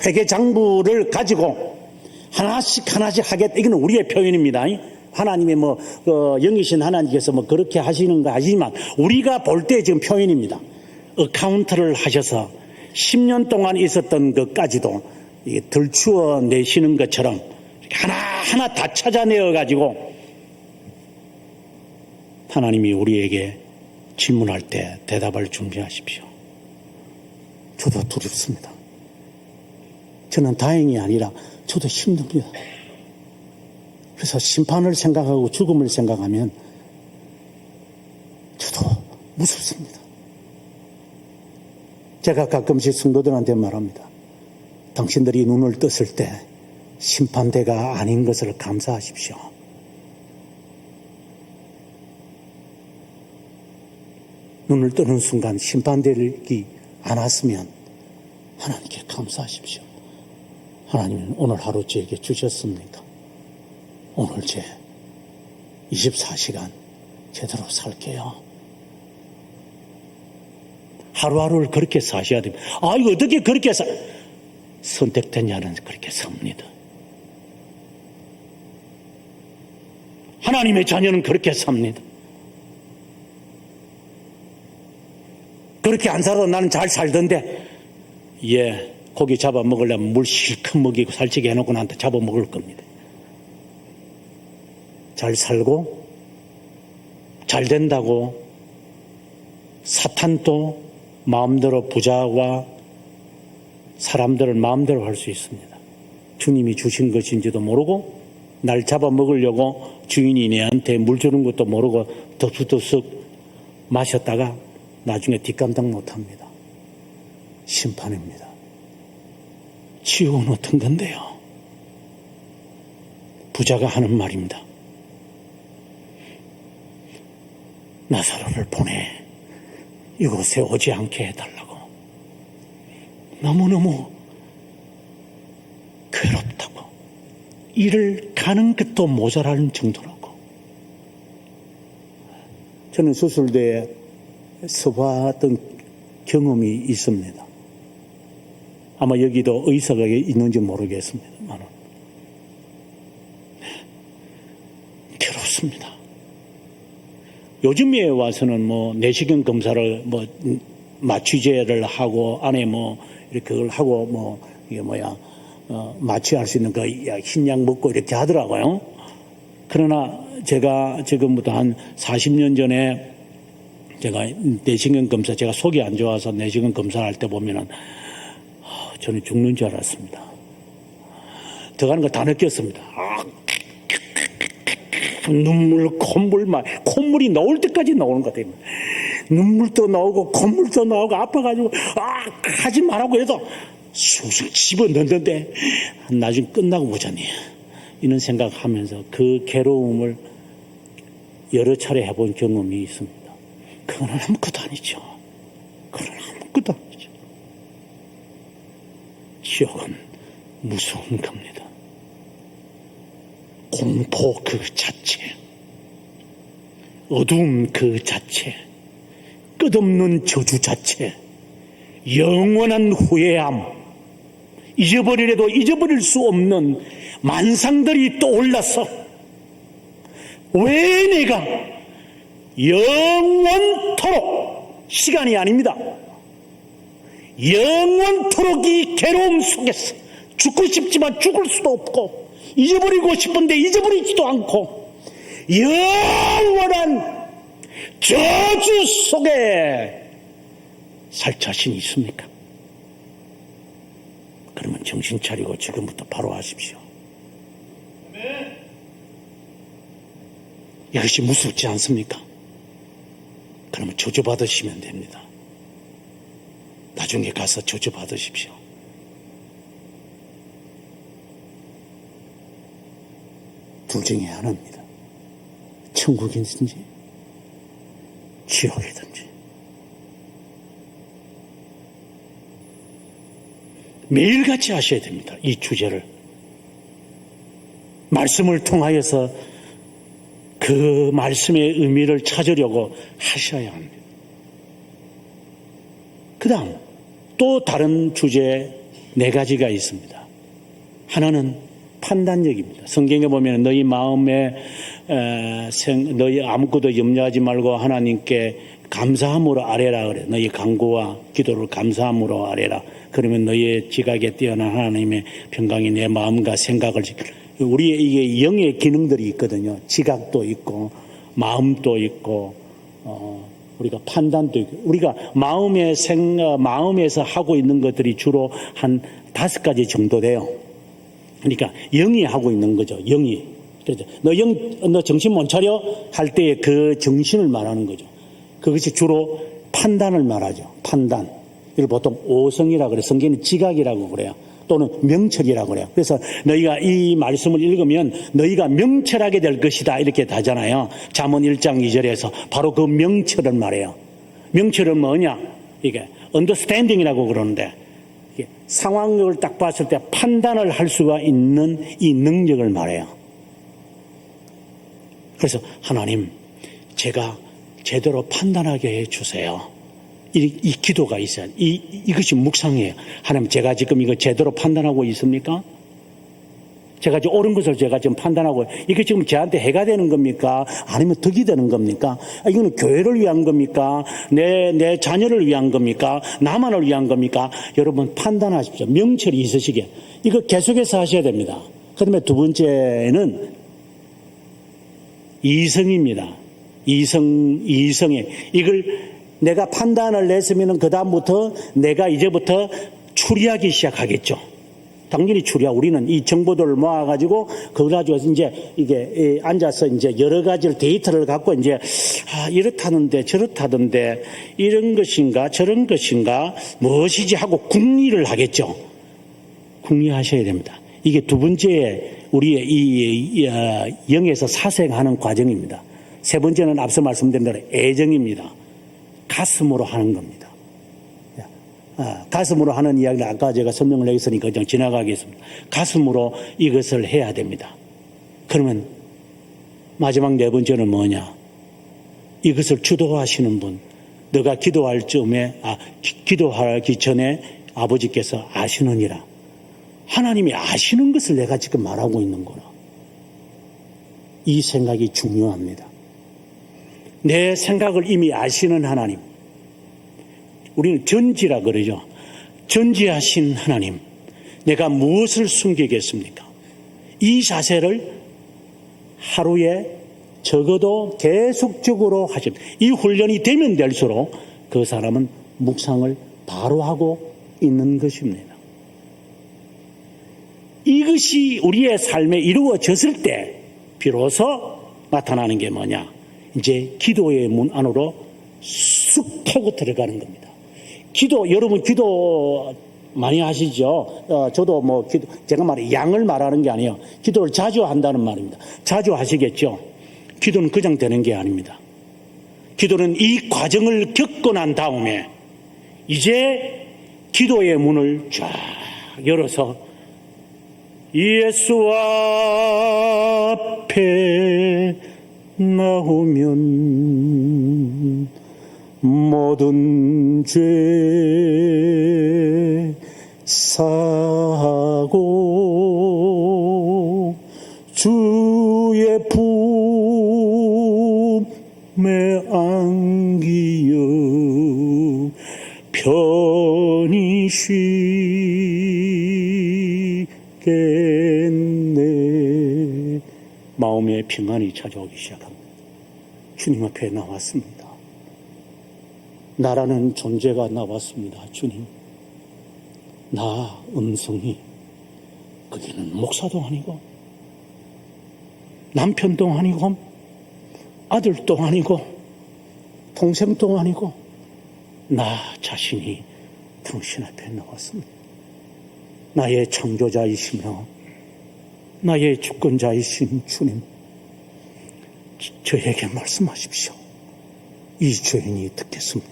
회계장부를 가지고 하나씩 하겠다. 이건 우리의 표현입니다. 하나님의 영이신 하나님께서 그렇게 하시는 거 아니지만 우리가 볼 때 지금 표현입니다. 어카운트를 하셔서 10년 동안 있었던 것까지도 들추어 내시는 것처럼 하나하나 다 찾아내어 가지고 하나님이 우리에게 질문할 때 대답할 준비하십시오. 저도 두렵습니다. 저는 다행이 아니라 저도 힘듭니다. 그래서 심판을 생각하고 죽음을 생각하면 저도 무섭습니다. 제가 가끔씩 성도들한테 말합니다. 당신들이 눈을 떴을 때 심판대가 아닌 것을 감사하십시오. 눈을 뜨는 순간 심판되기 않았으면 하나님께 감사하십시오. 하나님은 오늘 하루 저에게 주셨습니까? 오늘 제 24시간 제대로 살게요. 하루하루를 그렇게 사셔야 됩니다. 이거 어떻게 그렇게 선택된 자는 그렇게 삽니다. 하나님의 자녀는 그렇게 삽니다. 그렇게 안 살아도 나는 잘 살던데, 고기 잡아 먹으려면 물 실컷 먹이고 살찌게 해놓고 나한테 잡아 먹을 겁니다. 잘 살고 잘 된다고 사탄도 마음대로 부자와 사람들을 마음대로 할 수 있습니다. 주님이 주신 것인지도 모르고 날 잡아먹으려고 주인이 내한테 물 주는 것도 모르고 덥석덥석 마셨다가 나중에 뒷감당 못합니다. 심판입니다. 지옥은 어떤 건데요? 부자가 하는 말입니다. 나사로를 보내 이곳에 오지 않게 해달라고. 너무너무 괴롭다고. 일을 가는 것도 모자라는 정도라고. 저는 수술대에 서봤던 경험이 있습니다. 아마 여기도 의사가 있는지 모르겠습니다만 괴롭습니다. 요즘에 와서는 내시경 검사를 마취제를 하고 안에 이렇게 그걸 하고 이게 마취할 수 있는 그 흰약 먹고 이렇게 하더라고요. 그러나 제가 지금부터 한 40년 전에 제가 내시경 검사, 제가 속이 안 좋아서 내시경 검사를 할 때 보면은 저는 죽는 줄 알았습니다. 들어가는 거 다 느꼈습니다. 눈물, 콧물이 나올 때까지 나오는 것 같아요. 눈물도 나오고 콧물도 나오고 아파가지고 하지 말라고 해도 쑥쑥 집어넣는데 나중에 끝나고 보자니 이런 생각하면서 그 괴로움을 여러 차례 해본 경험이 있습니다. 그건 아무것도 아니죠. 그건 아무것도 아니죠. 지옥은 무서운 겁니다. 공포 그 자체, 어두움 그 자체, 끝없는 저주 자체, 영원한 후회함, 잊어버리려도 잊어버릴 수 없는 만상들이 떠올라서 왜 내가 영원토록, 시간이 아닙니다, 영원토록 이 괴로움 속에서 죽고 싶지만 죽을 수도 없고 잊어버리고 싶은데 잊어버리지도 않고 영원한 저주 속에 살 자신이 있습니까? 그러면 정신 차리고 지금부터 바로 하십시오. 이것이 무섭지 않습니까? 그러면 저주받으시면 됩니다. 나중에 가서 저주받으십시오. 둘 중에 하나입니다. 천국이든지 지옥이든지. 매일같이 하셔야 됩니다. 이 주제를. 말씀을 통하여서 그 말씀의 의미를 찾으려고 하셔야 합니다. 그 다음 또 다른 주제 4가지가 있습니다. 하나는 판단력입니다. 성경에 보면 너희 마음에 너희 아무것도 염려하지 말고 하나님께 감사함으로 아뢰라 그래. 너희 간구와 기도를 감사함으로 아뢰라. 그러면 너희의 지각에 뛰어난 하나님의 평강이 내 마음과 생각을 우리의 이게 영의 기능들이 있거든요. 지각도 있고 마음도 있고 우리가 판단도 있고 우리가 마음에서 하고 있는 것들이 주로 한 5가지 정도 돼요. 그러니까 영이 하고 있는 거죠. 영이. 그렇죠. 너 정신 못 차려 할 때의 그 정신을 말하는 거죠. 그것이 주로 판단을 말하죠. 판단. 이걸 보통 오성이라고 그래요. 성경은 지각이라고 그래요. 또는 명철이라고 그래요. 그래서 너희가 이 말씀을 읽으면 너희가 명철하게 될 것이다 이렇게 하잖아요. 잠언 1장 2절에서 바로 그 명철을 말해요. 명철은 뭐냐? 이게 understanding이라고 그러는데 이게 상황을 딱 봤을 때 판단을 할 수가 있는 이 능력을 말해요. 그래서 하나님, 제가 제대로 판단하게 해주세요. 이 기도가 있어요. 이것이 묵상이에요. 하나님, 제가 지금 이거 제대로 판단하고 있습니까? 제가 지금 옳은 것을 제가 지금 판단하고, 이게 지금 저한테 해가 되는 겁니까? 아니면 덕이 되는 겁니까? 이거는 교회를 위한 겁니까? 내 자녀를 위한 겁니까? 나만을 위한 겁니까? 여러분 판단하십시오. 명철이 있으시게. 이거 계속해서 하셔야 됩니다. 그 다음에 2번째는 이성입니다. 이성에. 이걸 내가 판단을 냈으면 그다음부터 내가 이제부터 추리하기 시작하겠죠. 당연히 추리하고 우리는 이 정보들을 모아가지고 그걸 가지고 이제 이게 앉아서 이제 여러 가지를 데이터를 갖고 이제 이렇다는데 저렇다던데 이런 것인가 저런 것인가 무엇이지 하고 궁리를 하겠죠. 궁리하셔야 됩니다. 이게 2번째 우리의 이 영에서 사생하는 과정입니다. 3번째는 앞서 말씀드린 대로 애정입니다. 가슴으로 하는 겁니다. 가슴으로 하는 이야기를 아까 제가 설명을 했으니까 그냥 지나가겠습니다. 가슴으로 이것을 해야 됩니다. 그러면 마지막 4번째는 뭐냐? 이것을 주도하시는 분, 너가 기도할 즈음에 기도하기 전에 아버지께서 아시느니라. 하나님이 아시는 것을 내가 지금 말하고 있는 거라. 이 생각이 중요합니다. 내 생각을 이미 아시는 하나님. 우리는 전지라 그러죠. 전지하신 하나님. 내가 무엇을 숨기겠습니까? 이 자세를 하루에 적어도 계속적으로 하십니다. 이 훈련이 되면 될수록 그 사람은 묵상을 바로 하고 있는 것입니다. 이것이 우리의 삶에 이루어졌을 때 비로소 나타나는 게 뭐냐? 이제 기도의 문 안으로 쑥 파고 들어가는 겁니다. 여러분 기도 많이 하시죠. 저도 뭐 제가 말해 양을 말하는 게 아니에요. 기도를 자주 한다는 말입니다. 자주 하시겠죠. 기도는 그냥 되는 게 아닙니다. 기도는 이 과정을 겪고 난 다음에 이제 기도의 문을 쫙 열어서 예수 앞에 나오면 모든 죄 사하고 주의 품에 안기어 편히 쉬겠네. 마음의 평안이 찾아오기 시작합니다. 주님 앞에 나왔습니다. 나라는 존재가 나왔습니다. 주님, 나 음성이, 거기는 목사도 아니고 남편도 아니고 아들도 아니고 동생도 아니고 나 자신이 당신 앞에 나왔습니다. 나의 창조자이시며 나의 주권자이신 주님, 저에게 말씀하십시오. 이 죄인이 듣겠습니다.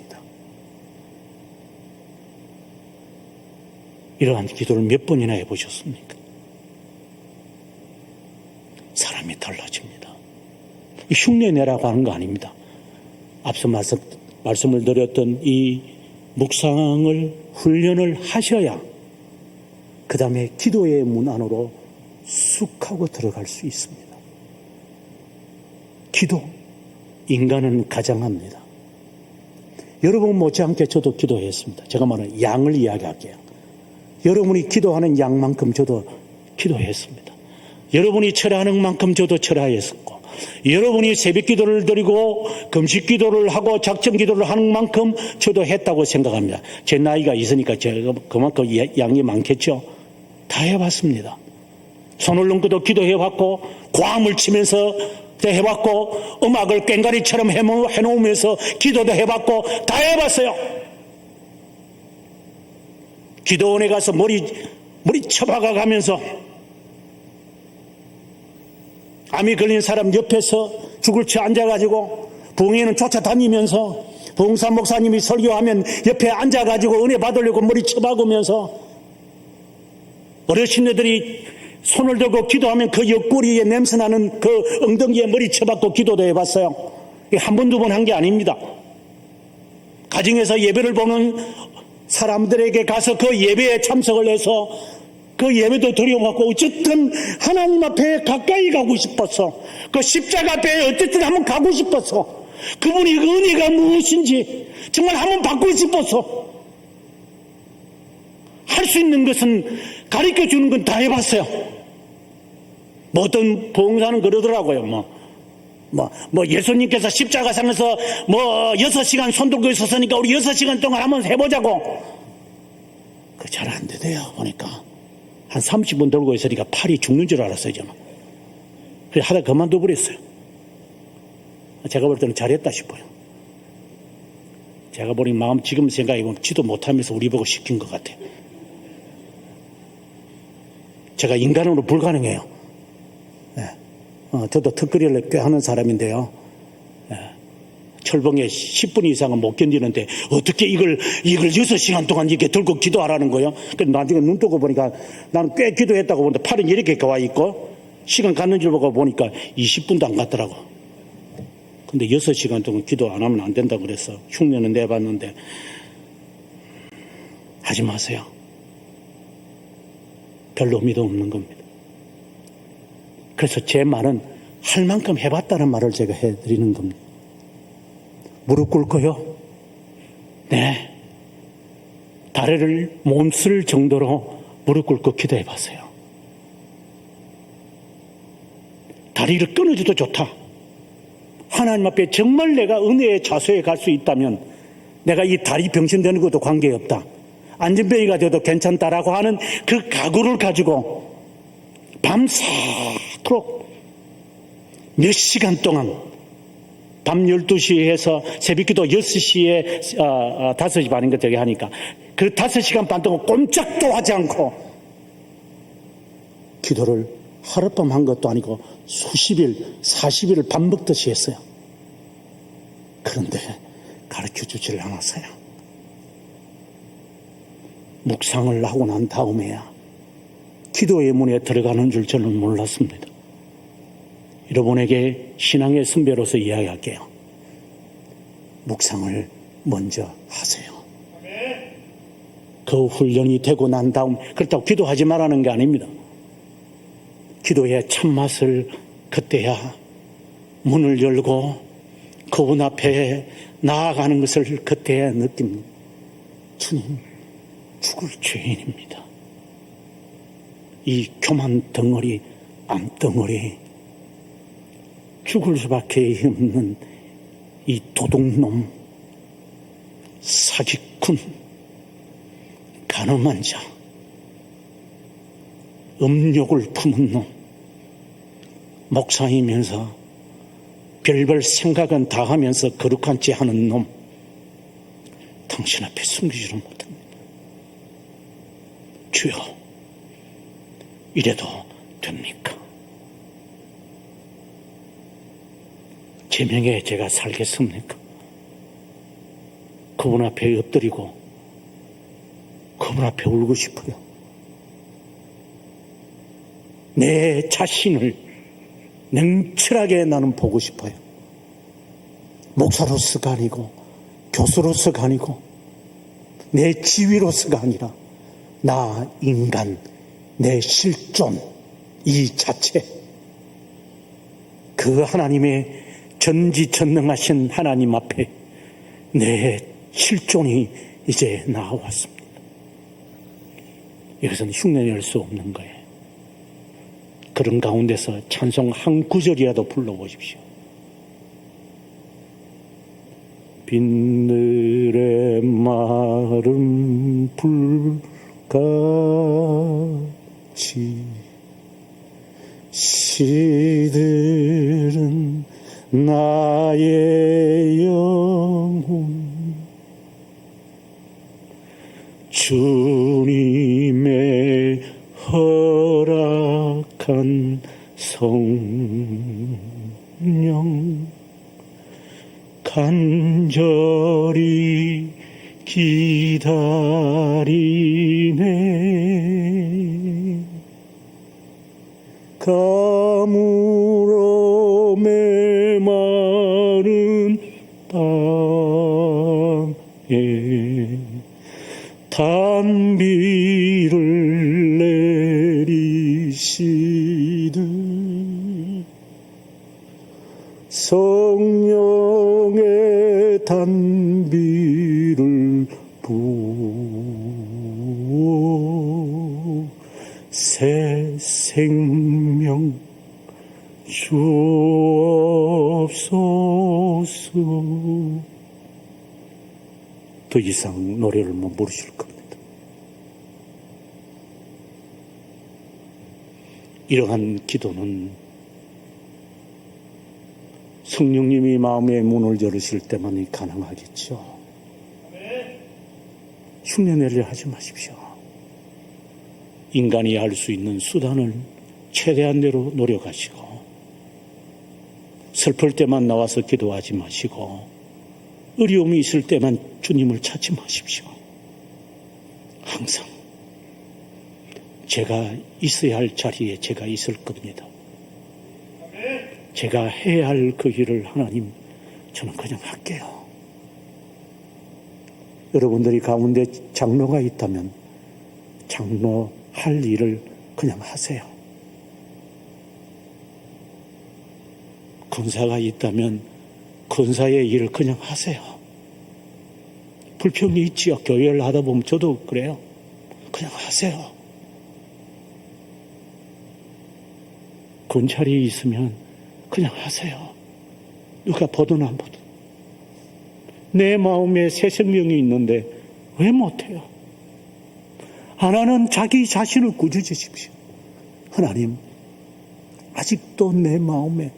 이러한 기도를 몇 번이나 해보셨습니까? 사람이 달라집니다. 이 흉내내라고 하는 거 아닙니다. 앞서 말씀을 드렸던 이 묵상을 훈련을 하셔야 그 다음에 기도의 문 안으로 쑥 하고 들어갈 수 있습니다. 기도, 인간은 가장합니다. 여러분 못지않게 저도 기도했습니다. 제가 말하는 양을 이야기할게요. 여러분이 기도하는 양만큼 저도 기도했습니다. 여러분이 철회하는 만큼 저도 철회했었고, 여러분이 새벽 기도를 드리고 금식 기도를 하고 작정 기도를 하는 만큼 저도 했다고 생각합니다. 제 나이가 있으니까 제가 그만큼 양이 많겠죠. 다 해봤습니다. 손을 넘고도 기도해봤고, 고함을 치면서 해봤고, 음악을 꽹과리처럼 해놓으면서 기도도 해봤고, 다 해봤어요. 기도원에 가서 머리 쳐박아 가면서 암이 걸린 사람 옆에서 죽을 쳐 앉아가지고 부흥회는 쫓아다니면서 부흥사 목사님이 설교하면 옆에 앉아가지고 은혜 받으려고 머리 쳐박으면서 어르신들이 손을 들고 기도하면 그 옆구리에 냄새나는 그 엉덩이에 머리 쳐박고 기도도 해봤어요. 한 번, 두 번 한 게 아닙니다. 가정에서 예배를 보는 사람들에게 가서 그 예배에 참석을 해서 그 예배도 드려갖고 어쨌든 하나님 앞에 가까이 가고 싶었어. 그 십자가 앞에 어쨌든 한번 가고 싶었어. 그분이 그 은혜가 무엇인지 정말 한번 받고 싶었어. 할 수 있는 것은 가르쳐 주는 건 다 해봤어요. 뭐 어떤 봉사는 그러더라고요. 예수님께서 십자가상에서 6시간 손 들고 있었으니까 우리 6시간 동안 한번 해보자고. 그 잘 안 되대요. 보니까 한 30분 들고 있으니까 팔이 죽는 줄 알았어요. 저는. 그래서 하다 그만둬 버렸어요. 제가 볼 때는 잘했다 싶어요. 제가 보니 마음 지금 생각해보면 지도 못하면서 우리 보고 시킨 것 같아요. 제가 인간으로 불가능해요. 저도 턱걸이를 꽤 하는 사람인데요. 철봉에 10분 이상은 못 견디는데 어떻게 이걸 6시간 동안 이렇게 들고 기도하라는 거예요. 그래서 나중에 눈 뜨고 보니까 나는 꽤 기도했다고 보는데 팔은 이렇게 가 있고 시간 갔는 줄 보고 보니까 20분도 안 갔더라고. 근데 6시간 동안 기도 안 하면 안 된다고 그랬어. 흉내는 내봤는데 하지 마세요. 별로 의미도 없는 겁니다. 그래서 제 말은 할 만큼 해봤다는 말을 제가 해드리는 겁니다. 무릎 꿇고요. 네. 다리를 몸쓸 정도로 무릎 꿇고 기도해봤어요. 다리를 끊어줘도 좋다. 하나님 앞에 정말 내가 은혜의 자소에 갈 수 있다면 내가 이 다리 병신되는 것도 관계없다. 안전뱅이가 돼도 괜찮다라고 하는 그 각오를 가지고 밤새도록 몇 시간 동안 밤 12시에 해서 새벽기도 6시에 5시 반인가 되게 하니까 그 5시간 반 동안 꼼짝도 하지 않고 기도를 하룻밤 한 것도 아니고 수십일, 40일을 반복듯이 했어요. 그런데 가르쳐 주질 않았어요. 묵상을 하고 난 다음에야 기도의 문에 들어가는 줄 저는 몰랐습니다. 여러분에게 신앙의 선배로서 이야기할게요. 묵상을 먼저 하세요. 그 훈련이 되고 난 다음, 그렇다고 기도하지 말라는 게 아닙니다. 기도의 참맛을 그때야 문을 열고 그분 앞에 나아가는 것을 그때야 느낍니다. 주님, 죽을 죄인입니다. 이 교만 덩어리, 암덩어리, 죽을 수밖에 없는 이 도둑놈, 사기꾼, 가늠한 자, 음욕을 품은 놈, 목사이면서 별별 생각은 다 하면서 거룩한 짓 하는 놈, 당신 앞에 숨기지를 못합니다. 주여, 이래도 됩니까? 제 명예 제가 살겠습니까? 그분 앞에 엎드리고 그분 앞에 울고 싶어요. 내 자신을 냉철하게 나는 보고 싶어요. 목사로서가 아니고 교수로서가 아니고 내 지위로서가 아니라 나 인간, 내 실존 이 자체, 그 하나님의 전지전능하신 하나님 앞에 내 실존이 이제 나왔습니다. 이것은 흉내낼 수 없는 거예요. 그런 가운데서 찬송 한 구절이라도 불러보십시오. 빈들의 마른 불같이 시들은 나의 영혼 주님의 허락한 성령 간절히 기다리네. 가물어 메마른 땅에 단비를 내리시듯 성령의 단비를 부어 새 생명 주옵소서. 더 이상 노래를 못 부르실 겁니다. 이러한 기도는 성령님이 마음의 문을 열으실 때만이 가능하겠죠. 흉내내려 하지 마십시오. 인간이 할 수 있는 수단을 최대한 대로 노력하시고, 슬플 때만 나와서 기도하지 마시고, 어려움이 있을 때만 주님을 찾지 마십시오. 항상 제가 있어야 할 자리에 제가 있을 겁니다. 제가 해야 할 그 일을 하나님, 저는 그냥 할게요. 여러분들이 가운데 장로가 있다면 장로 할 일을 그냥 하세요. 권사가 있다면 권사의 일을 그냥 하세요. 불평이 있지요. 교회를 하다 보면 저도 그래요. 그냥 하세요. 권찰이 있으면 그냥 하세요. 누가 보든 안 보든. 내 마음에 새 생명이 있는데 왜 못해요? 하나는 자기 자신을 꾸짖으십시오. 하나님, 아직도 내 마음에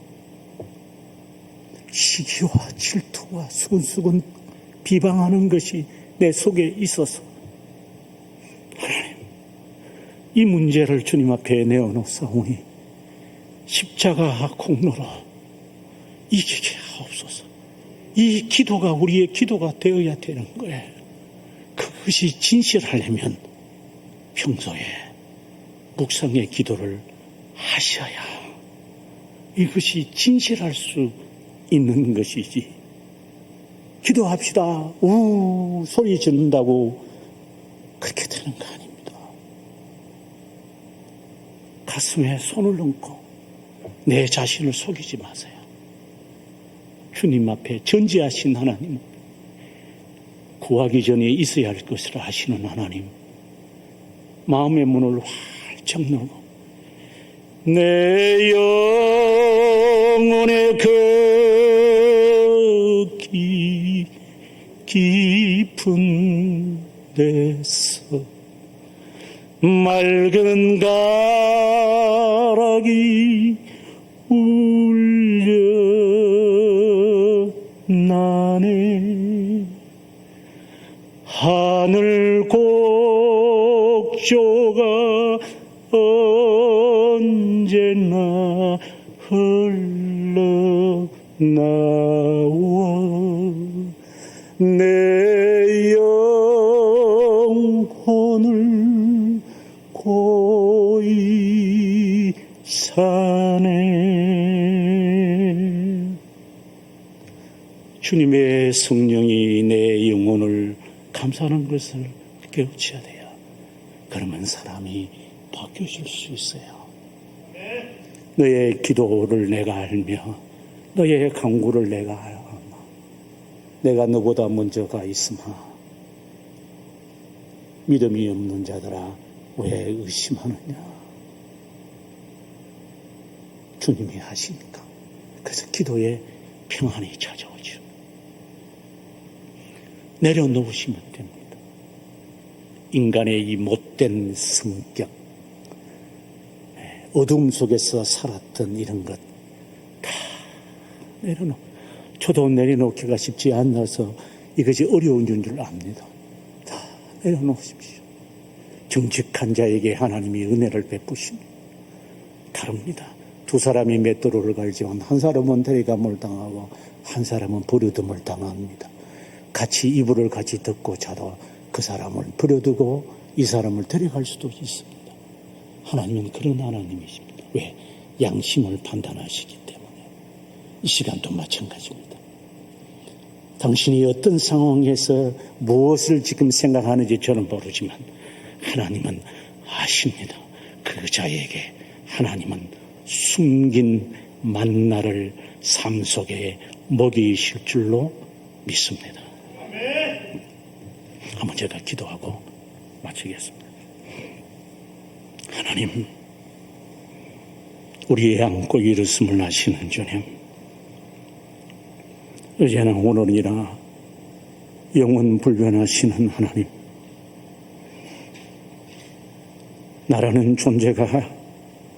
시기와 질투와 수근수근 비방하는 것이 내 속에 있어서 이 문제를 주님 앞에 내어놓사오니 십자가 공로로 이기게 하옵소서. 이 기도가 우리의 기도가 되어야 되는 거예요. 그것이 진실하려면 평소에 묵상의 기도를 하셔야 이것이 진실할 수 있는 것이지. 기도합시다. 소리 지른다고 그렇게 되는 거 아닙니다. 가슴에 손을 얹고 내 자신을 속이지 마세요. 주님 앞에 전지하신 하나님, 구하기 전에 있어야 할 것을 아시는 하나님, 마음의 문을 활짝 열고 내 영혼의 그 깊은 데서 맑은 가락이 울려나네. 하늘 곡조가 언제나 흘러나와 내 영혼을 고이 사네. 주님의 성령이 내 영혼을 감사하는 것을 깨우쳐야 돼요. 그러면 사람이 바뀌어질 수 있어요. 너의 기도를 내가 알며 너의 간구를 내가 알아. 내가 너보다 먼저 가 있으마. 믿음이 없는 자들아 왜 의심하느냐. 주님이 하시니까. 그래서 기도에 평안이 찾아오죠. 내려놓으시면 됩니다. 인간의 이 못된 성격, 어둠 속에서 살았던 이런 것 다 저도 내려놓기가 쉽지 않아서 이것이 어려운 줄 압니다. 다 내려놓으십시오. 정직한 자에게 하나님이 은혜를 베푸십니다. 다릅니다. 두 사람이 맷돌을 갈지만 한 사람은 데려감을 당하고 한 사람은 버려둠을 당합니다. 같이 이불을 같이 덮고 자도 그 사람을 버려두고 이 사람을 데려갈 수도 있습니다. 하나님은 그런 하나님이십니다. 왜? 양심을 판단하시기 때문에. 이 시간도 마찬가지입니다. 당신이 어떤 상황에서 무엇을 지금 생각하는지 저는 모르지만 하나님은 아십니다. 그 자에게 하나님은 숨긴 만나를 삶 속에 먹이실 줄로 믿습니다. 한번 제가 기도하고 마치겠습니다. 하나님, 우리의 안고 일었음을 아시는 주님, 어제나 오늘이나 영원 불변하시는 하나님, 나라는 존재가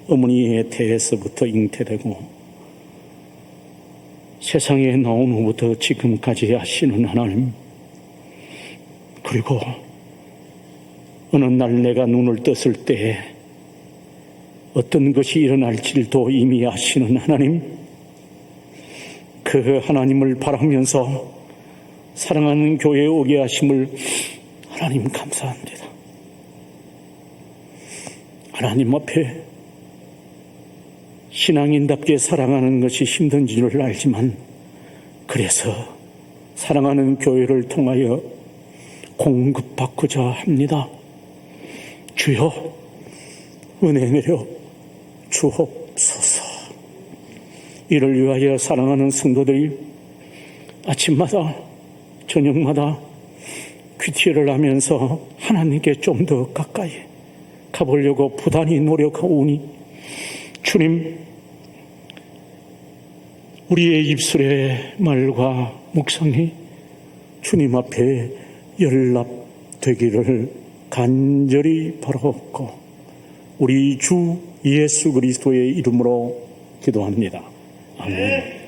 어머니의 태에서부터 잉태되고 세상에 나온 후부터 지금까지 하시는 하나님, 그리고 어느 날 내가 눈을 떴을 때 어떤 것이 일어날지도 이미 아시는 하나님, 그 하나님을 바라면서 사랑하는 교회에 오게 하심을 하나님 감사합니다. 하나님 앞에 신앙인답게 살아가는 것이 힘든 줄을 알지만 그래서 사랑하는 교회를 통하여 공급받고자 합니다. 주여 은혜 내려 주옵소서. 이를 위하여 사랑하는 성도들이 아침마다 저녁마다 큐티를 하면서 하나님께 좀 더 가까이 가보려고 부단히 노력하오니 주님, 우리의 입술의 말과 묵상이 주님 앞에 연락되기를 간절히 바라옵고 우리 주 예수 그리스도의 이름으로 기도합니다. 아멘.